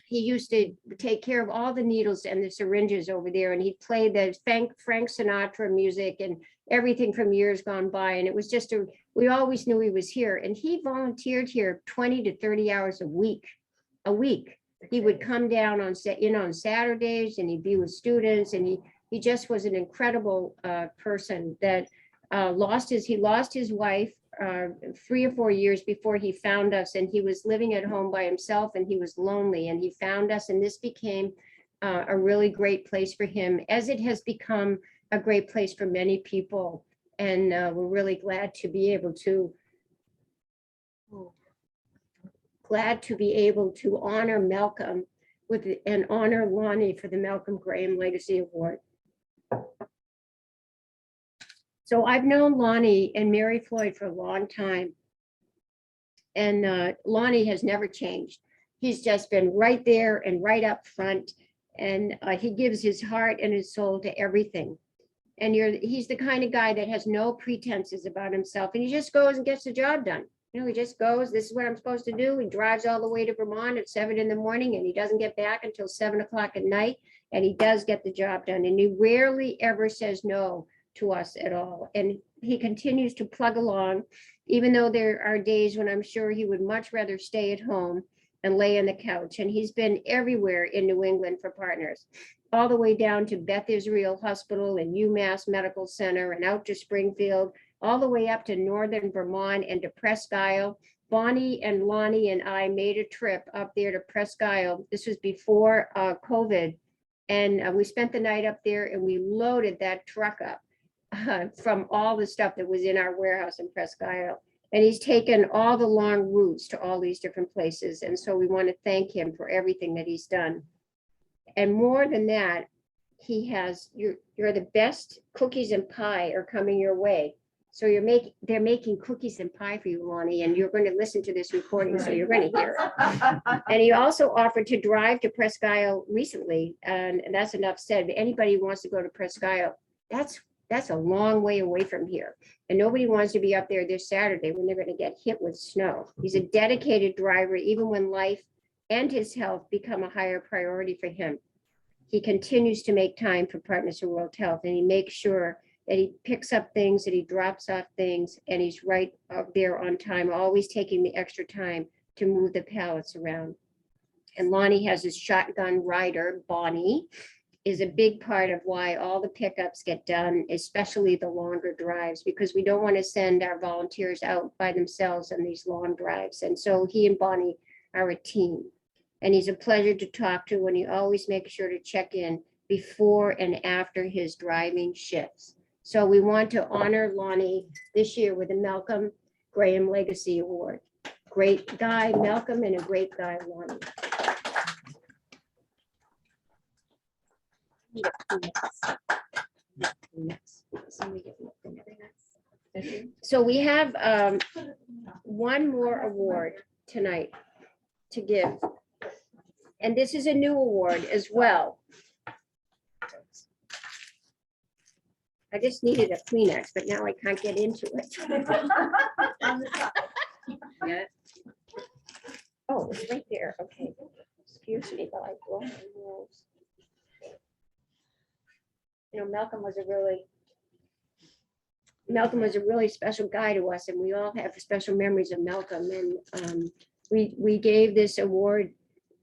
He used to take care of all the needles and the syringes over there, and he'd play the Frank Sinatra music and everything from years gone by. And it was just we always knew he was here, and he volunteered here 20 to 30 hours a week. He would come down on Saturdays, and he'd be with students, and he just was an incredible person that lost his wife 3 or 4 years before he found us, and he was living at home by himself, and he was lonely, and he found us, and this became a really great place for him, as it has become a great place for many people. And we're really glad to be able to honor Malcolm and honor Lonnie for the Malcolm Graham Legacy Award. So I've known Lonnie and Mary Floyd for a long time. And Lonnie has never changed. He's just been right there and right up front. And he gives his heart and his soul to everything. And he's the kind of guy that has no pretenses about himself. And he just goes and gets the job done. You know, he just goes, this is what I'm supposed to do. He drives all the way to Vermont at 7 in the morning, and he doesn't get back until 7 o'clock at night. And he does get the job done. And he rarely ever says no to us at all. And he continues to plug along, even though there are days when I'm sure he would much rather stay at home and lay on the couch. And he's been everywhere in New England for partners, all the way down to Beth Israel Hospital and UMass Medical Center and out to Springfield, all the way up to Northern Vermont and to Presque Isle. Bonnie and Lonnie and I made a trip up there to Presque Isle. This was before COVID. And we spent the night up there, and we loaded that truck up from all the stuff that was in our warehouse in Presque Isle. And he's taken all the long routes to all these different places. And so we want to thank him for everything that he's done. And more than that, you're the best cookies and pie are coming your way. So they're making cookies and pie for you, Lonnie, and you're going to listen to this recording, so you're going to hear it. And he also offered to drive to Presque Isle recently, and that's enough said. But anybody who wants to go to Presque Isle, that's a long way away from here. And nobody wants to be up there this Saturday when they're going to get hit with snow. He's a dedicated driver, even when life and his health become a higher priority for him. He continues to make time for Partners for World Health, and he makes sure that he picks up things, that he drops off things, and he's right up there on time, always taking the extra time to move the pallets around. And Lonnie has his shotgun rider, Bonnie, is a big part of why all the pickups get done, especially the longer drives, because we don't want to send our volunteers out by themselves on these long drives. And so he and Bonnie are a team. And he's a pleasure to talk to, and he always makes sure to check in before and after his driving shifts. So we want to honor Lonnie this year with the Malcolm Graham Legacy Award. Great guy, Malcolm, and a great guy, Lonnie. So we have one more award tonight to give. And this is a new award as well. I just needed a Kleenex, but now I can't get into it. Oh, it's right there. Okay. Excuse me while I blow my nose. You know, Malcolm was a really special guy to us, and we all have special memories of Malcolm. And we gave this award,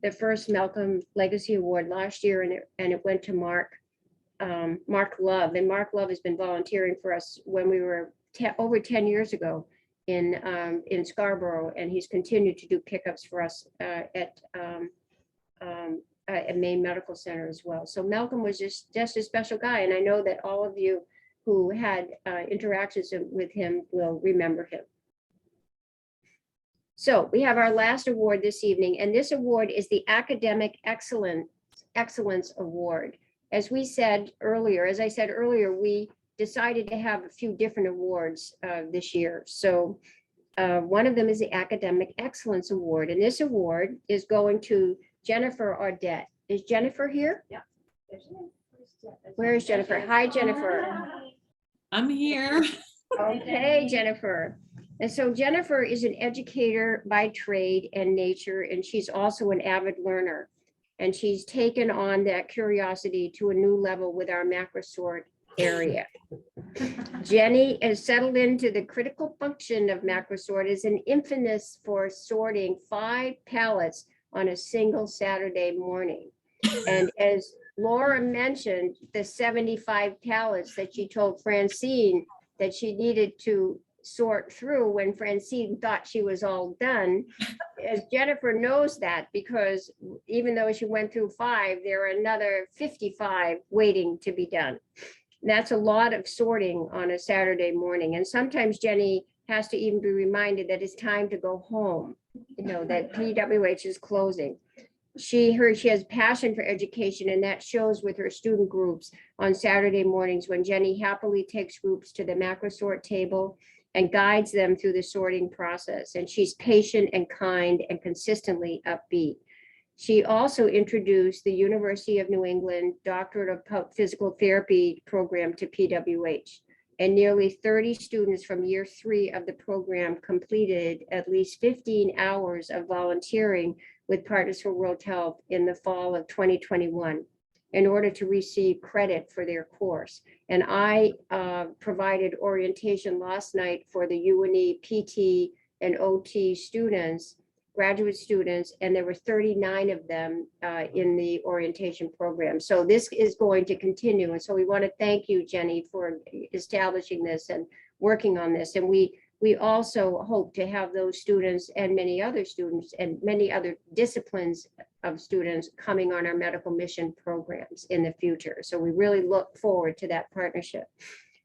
the first Malcolm Legacy Award, last year, and it went to Mark Love. And Mark Love has been volunteering for us when we were over 10 years ago in Scarborough, and he's continued to do pickups for us at Maine Medical Center as well. So Malcolm was just a special guy, and I know that all of you who had interactions with him will remember him. So we have our last award this evening, and this award is the Academic Excellence Award. as we said earlier, as I said earlier, we decided to have a few different awards this year. So one of them is the Academic Excellence Award, and this award is going to Jennifer Audette. Is Jennifer here? Yeah. Where is Jennifer? Hi, Jennifer. I'm here. Okay, Jennifer. And so Jennifer is an educator by trade and nature, and she's also an avid learner. And she's taken on that curiosity to a new level with our macrosort area. Jenny has settled into the critical function of macrosort as an infamous for sorting 5 pallets on a single Saturday morning. And as Laura mentioned, the 75 pallets that she told Francine that she needed to sort through when Francine thought she was all done. As Jennifer knows that, because even though she went through 5, there are another 55 waiting to be done. And that's a lot of sorting on a Saturday morning. And sometimes Jenny has to even be reminded that it's time to go home, you know, that PWH is closing. She has passion for education, and that shows with her student groups on Saturday mornings when Jenny happily takes groups to the macrosort table and guides them through the sorting process. And she's patient and kind and consistently upbeat. She also introduced the University of New England Doctorate of Physical Therapy program to PWH. And nearly 30 students from year 3 of the program completed at least 15 hours of volunteering with Partners for World Health in the fall of 2021 in order to receive credit for their course. And I provided orientation last night for the UNE PT and OT students, graduate students, and there were 39 of them in the orientation program. So this is going to continue. And so we want to thank you, Jenny, for establishing this and working on this. And we also hope to have those students and many other students and many other disciplines of students coming on our medical mission programs in the future. So we really look forward to that partnership.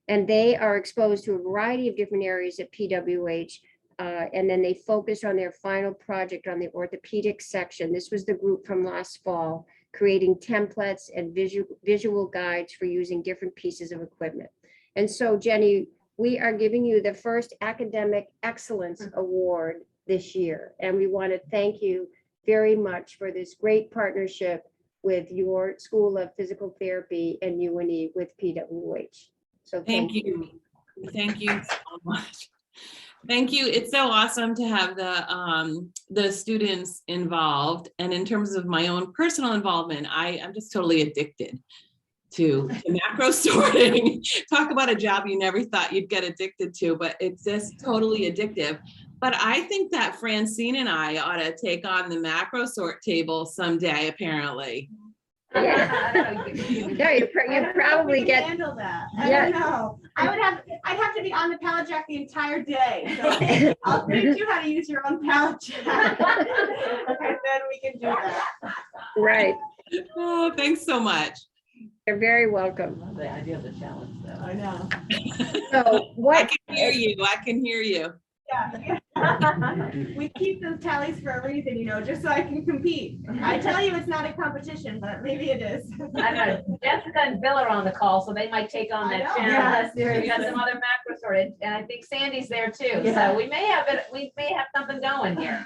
And they are exposed to a variety of different areas at PWH. And then they focused on their final project on the orthopedic section. This was the group from last fall, creating templates and visual guides for using different pieces of equipment. And so, Jenny, we are giving you the first Academic Excellence Award this year. And we want to thank you very much for this great partnership with your School of Physical Therapy and UNE with PWH. So Thank you. Thank you so much. Thank you. It's so awesome to have the students involved. And in terms of my own personal involvement, I'm just totally addicted to macro sorting. Talk about a job you never thought you'd get addicted to, but it's just totally addictive. But I think that Francine and I ought to take on the macro sort table someday, apparently. Yeah. No, you probably get. Handle that. Yeah. I don't know. I'd have to be on the pallet jack the entire day. So I'll teach you how to use your own pallet jack. And then we can do that. Right. Oh, thanks so much. You're very welcome. The idea of the challenge, though. I know. So what? I can hear you. I can hear you. Yeah. We keep those tallies for a reason, you know, just so I can compete. I tell you it's not a competition, but maybe it is. I know Jessica and Bill are on the call, so they might take on I that know. challenge. Yes, We got some other macro sorted, and I think Sandy's there too. Yeah. So we may have something going here.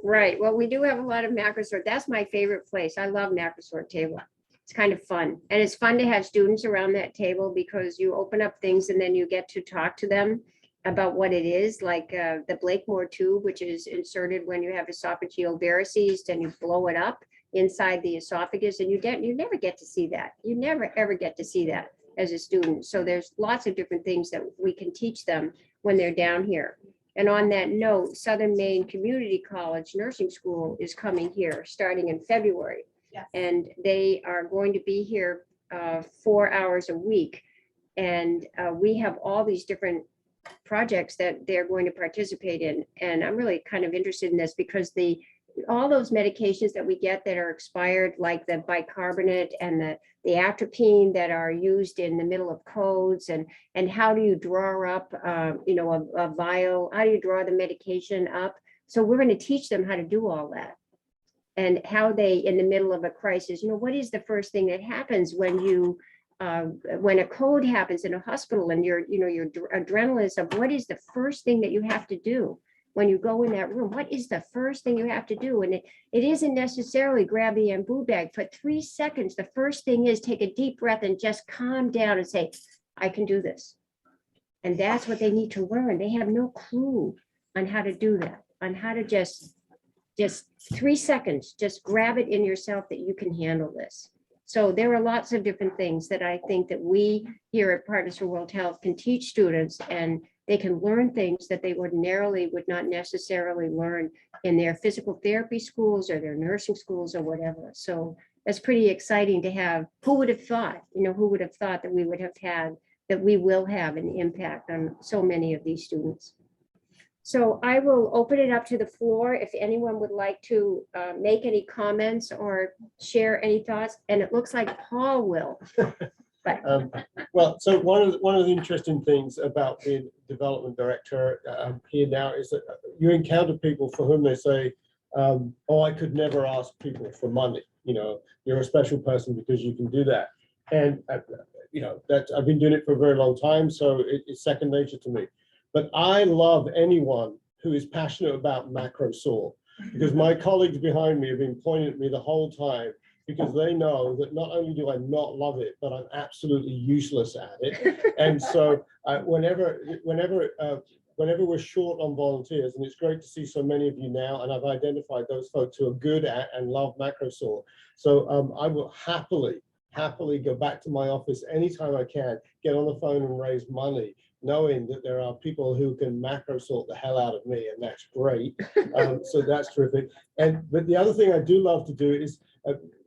Right. Well, we do have a lot of macrosort. That's my favorite place. I love macrosort table. It's kind of fun. And it's fun to have students around that table because you open up things and then you get to talk to them about what it is, like the Blakemore tube, which is inserted when you have esophageal varices and you blow it up inside the esophagus, and you never get to see that. You never ever get to see that as a student. So there's lots of different things that we can teach them when they're down here. And on that note, Southern Maine Community College Nursing School is coming here starting in February. Yes. And they are going to be here 4 hours a week. And we have all these different projects that they're going to participate in. And I'm really kind of interested in this because all those medications that we get that are expired, like the bicarbonate and the atropine that are used in the middle of codes, and how do you draw up, a vial, how do you draw the medication up? So we're going to teach them how to do all that. and how they, in the middle of a crisis, what is the first thing that happens when you, when a code happens in a hospital and your adrenaline is up, what is the first thing that you have to do? When you go in that room, what is the first thing you have to do? And it isn't necessarily grab the bamboo bag. For 3 seconds, the first thing is take a deep breath and just calm down and say, I can do this. And that's what they need to learn. They have no clue on how to do that, on how to just 3 seconds, just grab it in yourself that you can handle this. So there are lots of different things that I think that we here at Partners for World Health can teach students, and they can learn things that they ordinarily would not necessarily learn in their physical therapy schools or their nursing schools or whatever. So that's pretty exciting to have. Who would have thought, who would have thought that we would have had, that we will have an impact on so many of these students. So I will open it up to the floor if anyone would like to make any comments or share any thoughts. And it looks like Paul will. But Well, so one of the interesting things about being development director here now is that you encounter people for whom they say, oh, I could never ask people for money. You're a special person because you can do that. And that I've been doing it for a very long time, so it's second nature to me. But I love anyone who is passionate about macro sort, because my colleagues behind me have been pointing at me the whole time, because they know that not only do I not love it, but I'm absolutely useless at it. And so whenever we're short on volunteers, and it's great to see so many of you now, and I've identified those folks who are good at and love macro sort. So I will happily go back to my office anytime I can, get on the phone and raise money, knowing that there are people who can macro sort the hell out of me, and that's great. So that's terrific. But the other thing I do love to do is,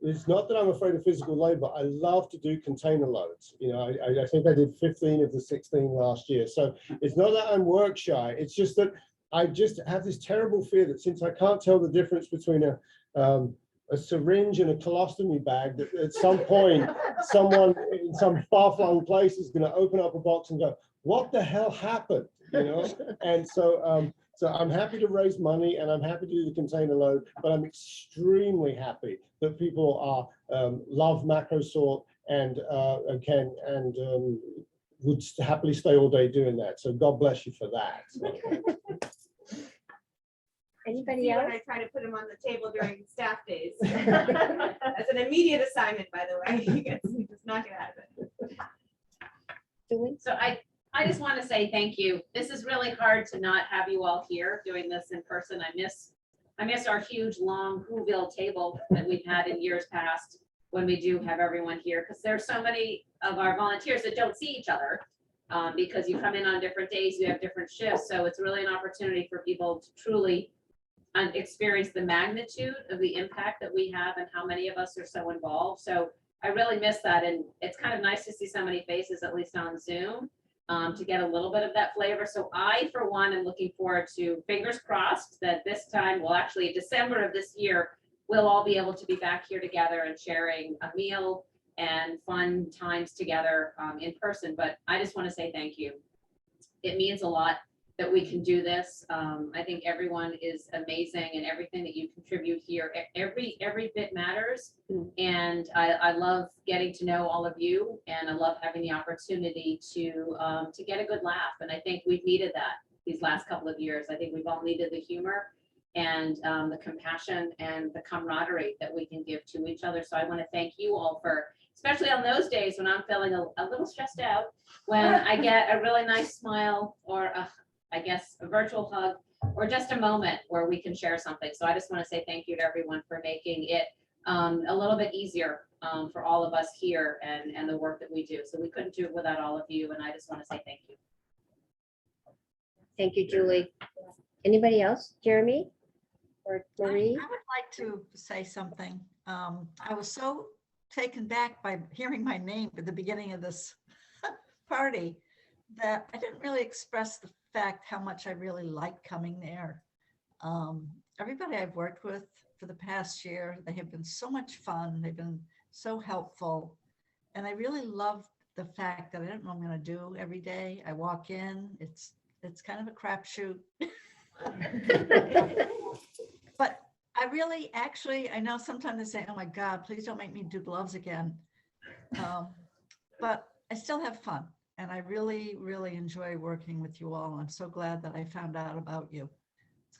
it's not that I'm afraid of physical labor. I love to do container loads. I think I did 15 of the 16 last year. So it's not that I'm work shy. It's just that I just have this terrible fear that since I can't tell the difference between a syringe and a colostomy bag, that at some point someone in some far-flung place is going to open up a box and go, what the hell happened? And so I'm happy to raise money, and I'm happy to do the container load, but I'm extremely happy that people love macro sort and would happily stay all day doing that. So God bless you for that. Anybody See else? when I try to put him on the table during staff days. That's an immediate assignment, by the way. He does not get out of it. So I just want to say thank you. This is really hard to not have you all here doing this in person. I miss our huge long Whoville table that we've had in years past when we do have everyone here, because there's so many of our volunteers that don't see each other because you come in on different days, you have different shifts. So it's really an opportunity for people to truly experience the magnitude of the impact that we have and how many of us are so involved. So I really miss that. And it's kind of nice to see so many faces, at least on Zoom, to get a little bit of that flavor. So I, for one, am looking forward to, fingers crossed, that this time, well, actually December of this year, we'll all be able to be back here together and sharing a meal and fun times together in person. But I just want to say thank you. It means a lot that we can do this. I think everyone is amazing, and everything that you contribute here, every bit matters. And I love getting to know all of you, and I love having the opportunity to get a good laugh. And I think we've needed that these last couple of years. I think we've all needed the humor and the compassion and the camaraderie that we can give to each other. So I want to thank you all for, especially on those days when I'm feeling a little stressed out, when I get a really nice smile, or I guess a virtual hug, or just a moment where we can share something. So I just want to say thank you to everyone for making it a little bit easier for all of us here and the work that we do. So we couldn't do it without all of you, and I just want to say thank you. Thank you, Julie. Anybody else? Jeremy or Marie? I would like to say something. I was so taken back by hearing my name at the beginning of this party that I didn't really express the fact how much I really like coming there. Everybody I've worked with for the past year, they have been so much fun. They've been so helpful. And I really love the fact that I don't know what I'm going to do every day. I walk in, it's kind of a crapshoot. But I really, actually, I know sometimes they say, oh my God, please don't make me do gloves again. But I still have fun. And I really, really enjoy working with you all. I'm so glad that I found out about you.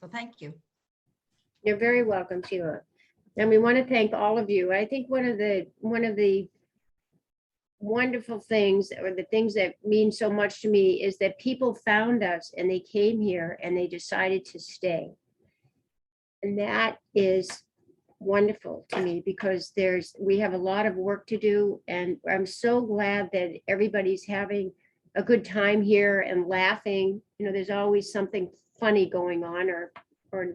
So thank you. You're very welcome, Sheila. And we want to thank all of you. I think one of the wonderful things, or the things that mean so much to me, is that people found us and they came here and they decided to stay. And that is wonderful to me, because we have a lot of work to do, and I'm so glad that everybody's having a good time here and laughing. You know, there's always something funny going on, or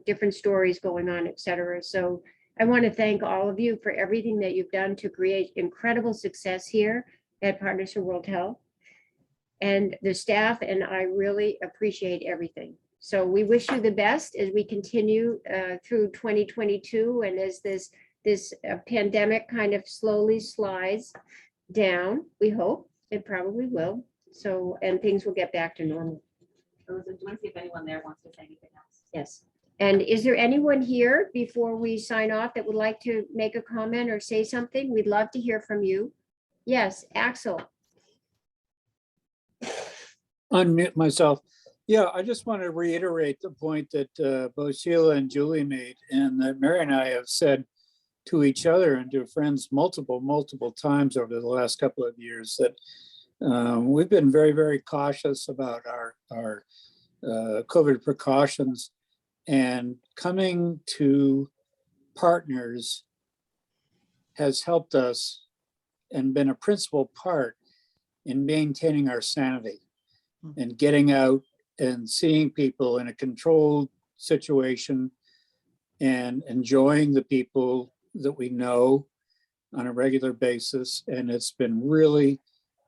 different stories going on, etc. So I want to thank all of you for everything that you've done to create incredible success here at Partners for World Health. And the staff and I really appreciate everything. So we wish you the best as we continue through 2022, and as this pandemic kind of slowly slides down. We hope it probably will. So, and things will get back to normal. Elizabeth, do you want to see if anyone there wants to say anything else? Yes. And is there anyone here before we sign off that would like to make a comment or say something? We'd love to hear from you. Yes, Axel. Unmute myself. Yeah, I just want to reiterate the point that both Sheila and Julie made, and that Mary and I have said to each other and to friends multiple times over the last couple of years, that we've been very, very cautious about our COVID precautions, and coming to Partners has helped us and been a principal part in maintaining our sanity and getting out and seeing people in a controlled situation and enjoying the people that we know on a regular basis. And it's been really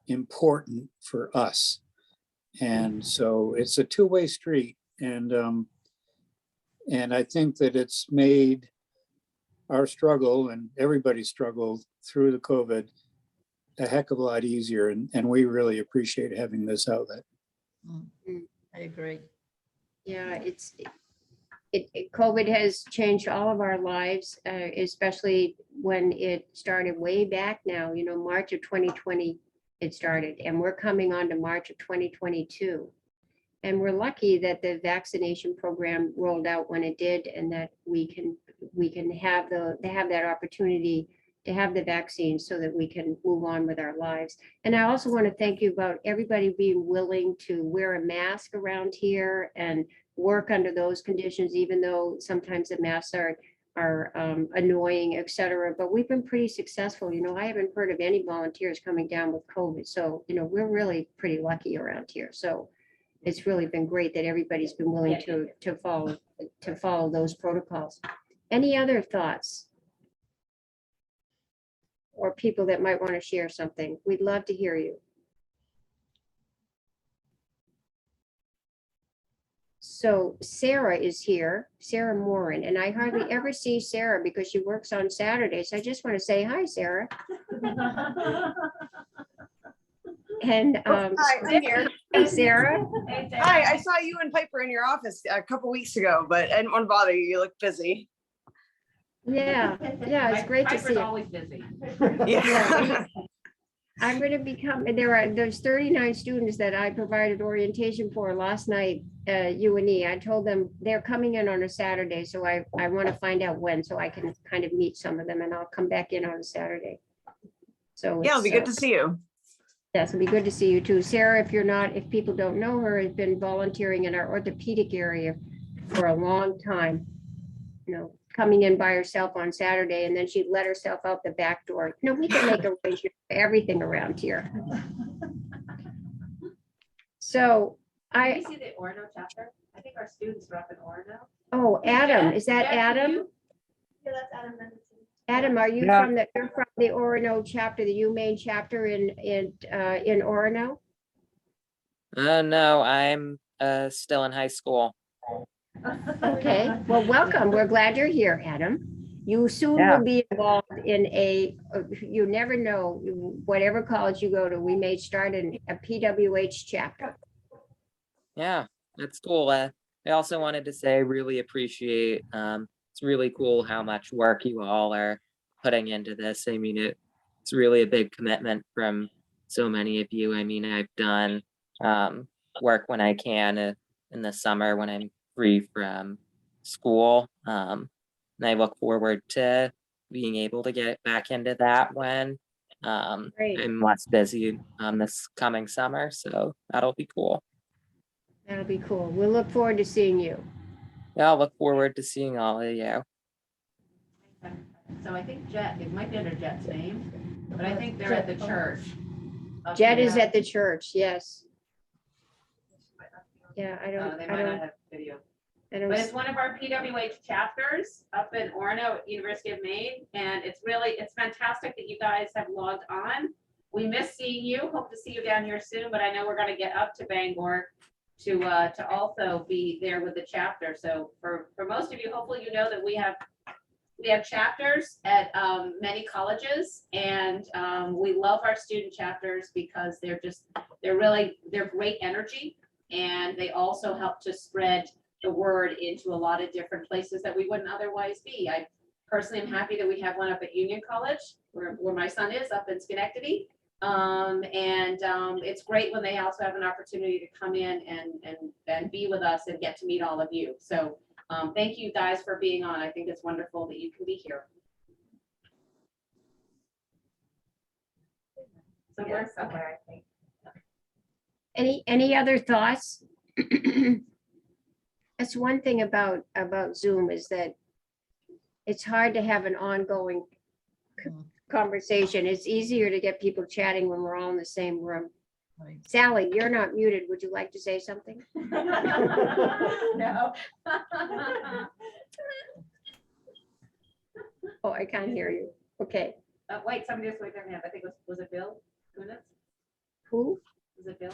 important for us. And so it's a two-way street. And I think that it's made our struggle and everybody's struggle through the COVID a heck of a lot easier. And we really appreciate having this outlet. I agree. Yeah, COVID has changed all of our lives, especially when it started way back now, you know, March of 2020 it started, and we're coming on to March of 2022. And we're lucky that the vaccination program rolled out when it did, and that we can have that opportunity to have the vaccine so that we can move on with our lives. And I also want to thank you about everybody being willing to wear a mask around here and work under those conditions, even though sometimes the masks are annoying, etc. But we've been pretty successful. You know, I haven't heard of any volunteers coming down with COVID. So, you know, we're really pretty lucky around here. So it's really been great that everybody's been willing to follow those protocols. Any other thoughts? Or people that might want to share something? We'd love to hear you. So Sarah is here, Sarah Morin, and I hardly ever see Sarah because she works on Saturdays. I just want to say hi, Sarah. And Hi, I'm here. Hey, Sarah. Hi, I saw you and Piper in your office a couple weeks ago, but I didn't want to bother you. You look busy. Yeah, it's great to see you. Always busy. Yeah. I'm going to become, there's 39 students that I provided orientation for last night, UNE. I told them they're coming in on a Saturday, so I want to find out when, so I can kind of meet some of them, and I'll come back in on a Saturday. So Yeah, it'll be good to see you. Yes, it'll be good to see you too. Sarah, if people don't know her, has been volunteering in our orthopedic area for a long time. You know, coming in by herself on Saturday, and then she'd let herself out the back door. You know, we can make arrangements for everything around here. So Did you see the Orono chapter? I think our students were up in Orono. Oh, Adam, is that Adam? Yeah, that's Adam Mendelssohn. Adam, are you Yeah. you're from the Orono chapter, the UMaine chapter in Orono? No, I'm still in high school. Okay, well, welcome. We're glad you're here, Adam. You soon will be involved in you never know, whatever college you go to, we may start in a PWH chapter. Yeah, that's cool. I also wanted to say I really appreciate it's really cool how much work you all are putting into this. I mean, it's really a big commitment from so many of you. I mean, I've done work when I can in the summer when I'm free from school. And I look forward to being able to get back into that when Great. I'm less busy this coming summer. So that'll be cool. That'll be cool. We'll look forward to seeing you. Yeah, I'll look forward to seeing all of you. So I think Jet, it might be under Jet's name, but I think they're at the church. Jet is at the church, yes. Yeah, I They don't, might not have video. I don't. But it's one of our PWH chapters up in Orono at University of Maine. And it's fantastic that you guys have logged on. We miss seeing you. Hope to see you down here soon, but I know we're going to get up to Bangor to also be there with the chapter. So for most of you, hopefully you know that we have chapters at many colleges, and we love our student chapters because they're great energy, and they also help to spread the word into a lot of different places that we wouldn't otherwise be. I personally am happy that we have one up at Union College where my son is up in Schenectady. It's great when they also have an opportunity to come in and be with us and get to meet all of you. So thank you guys for being on. I think it's wonderful that you can be here. So Yes, okay. I think. Any other thoughts? That's one thing about Zoom is that it's hard to have an ongoing conversation. It's easier to get people chatting when we're all in the same room. Sally, you're not muted. Would you like to say something? No. Oh, I can't hear you. Okay. Wait, somebody just wait their hand. I think was it Bill Kunis? Who? Was it Bill?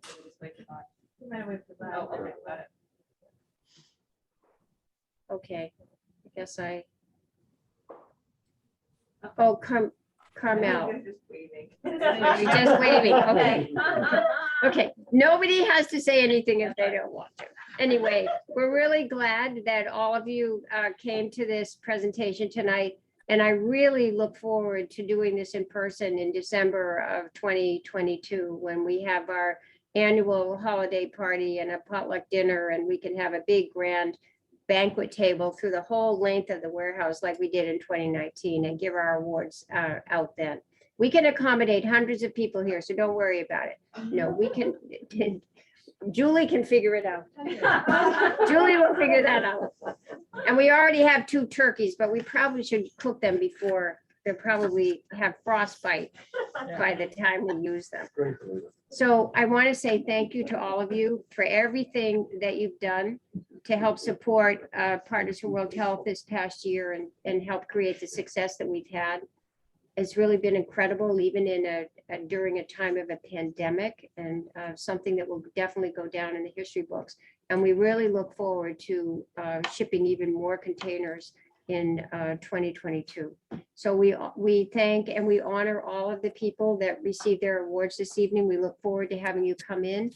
Just wait for that. You might wait for that. Oh, okay, got it. Okay. I guess oh, Carmel. You're just waving. You're just waving, okay. Okay, nobody has to say anything if they don't want to. Anyway, we're really glad that all of you came to this presentation tonight. And I really look forward to doing this in person in December of 2022, when we have our annual holiday party and a potluck dinner, and we can have a big grand banquet table through the whole length of the warehouse like we did in 2019 and give our awards out then. We can accommodate hundreds of people here, so don't worry about it. No, we can, Julie can figure it out. Julie will figure that out. And we already have 2 turkeys, but we probably should cook them before they probably have frostbite by the time we use them. So I want to say thank you to all of you for everything that you've done to help support Partners for World Health this past year and help create the success that we've had. It's really been incredible, even in during a time of a pandemic, and something that will definitely go down in the history books. And we really look forward to shipping even more containers in 2022. So we thank and we honor all of the people that received their awards this evening. We look forward to having you come in,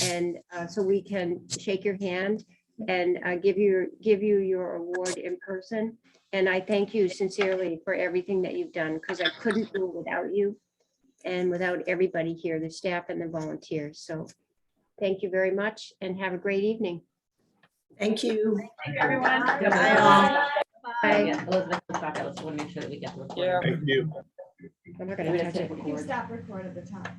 and so we can shake your hand and give you your award in person. And I thank you sincerely for everything that you've done, because I couldn't do it without you and without everybody here, the staff and the volunteers. So thank you very much and have a great evening. Thank you. Thank you, everyone. Bye all. Bye. Yeah, Elizabeth, let's back up. Let's want to make sure that we get the recording. Thank you. I'm not Maybe gonna that's touch it. it. You can stop record at the top.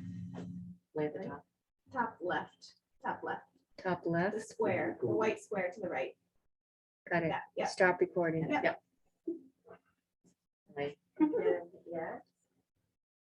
Way at the top. Top left. Top left. Top The left. square, the white square to the right. Got it. Yeah, yeah. Stop recording. Yeah. Right. Yeah.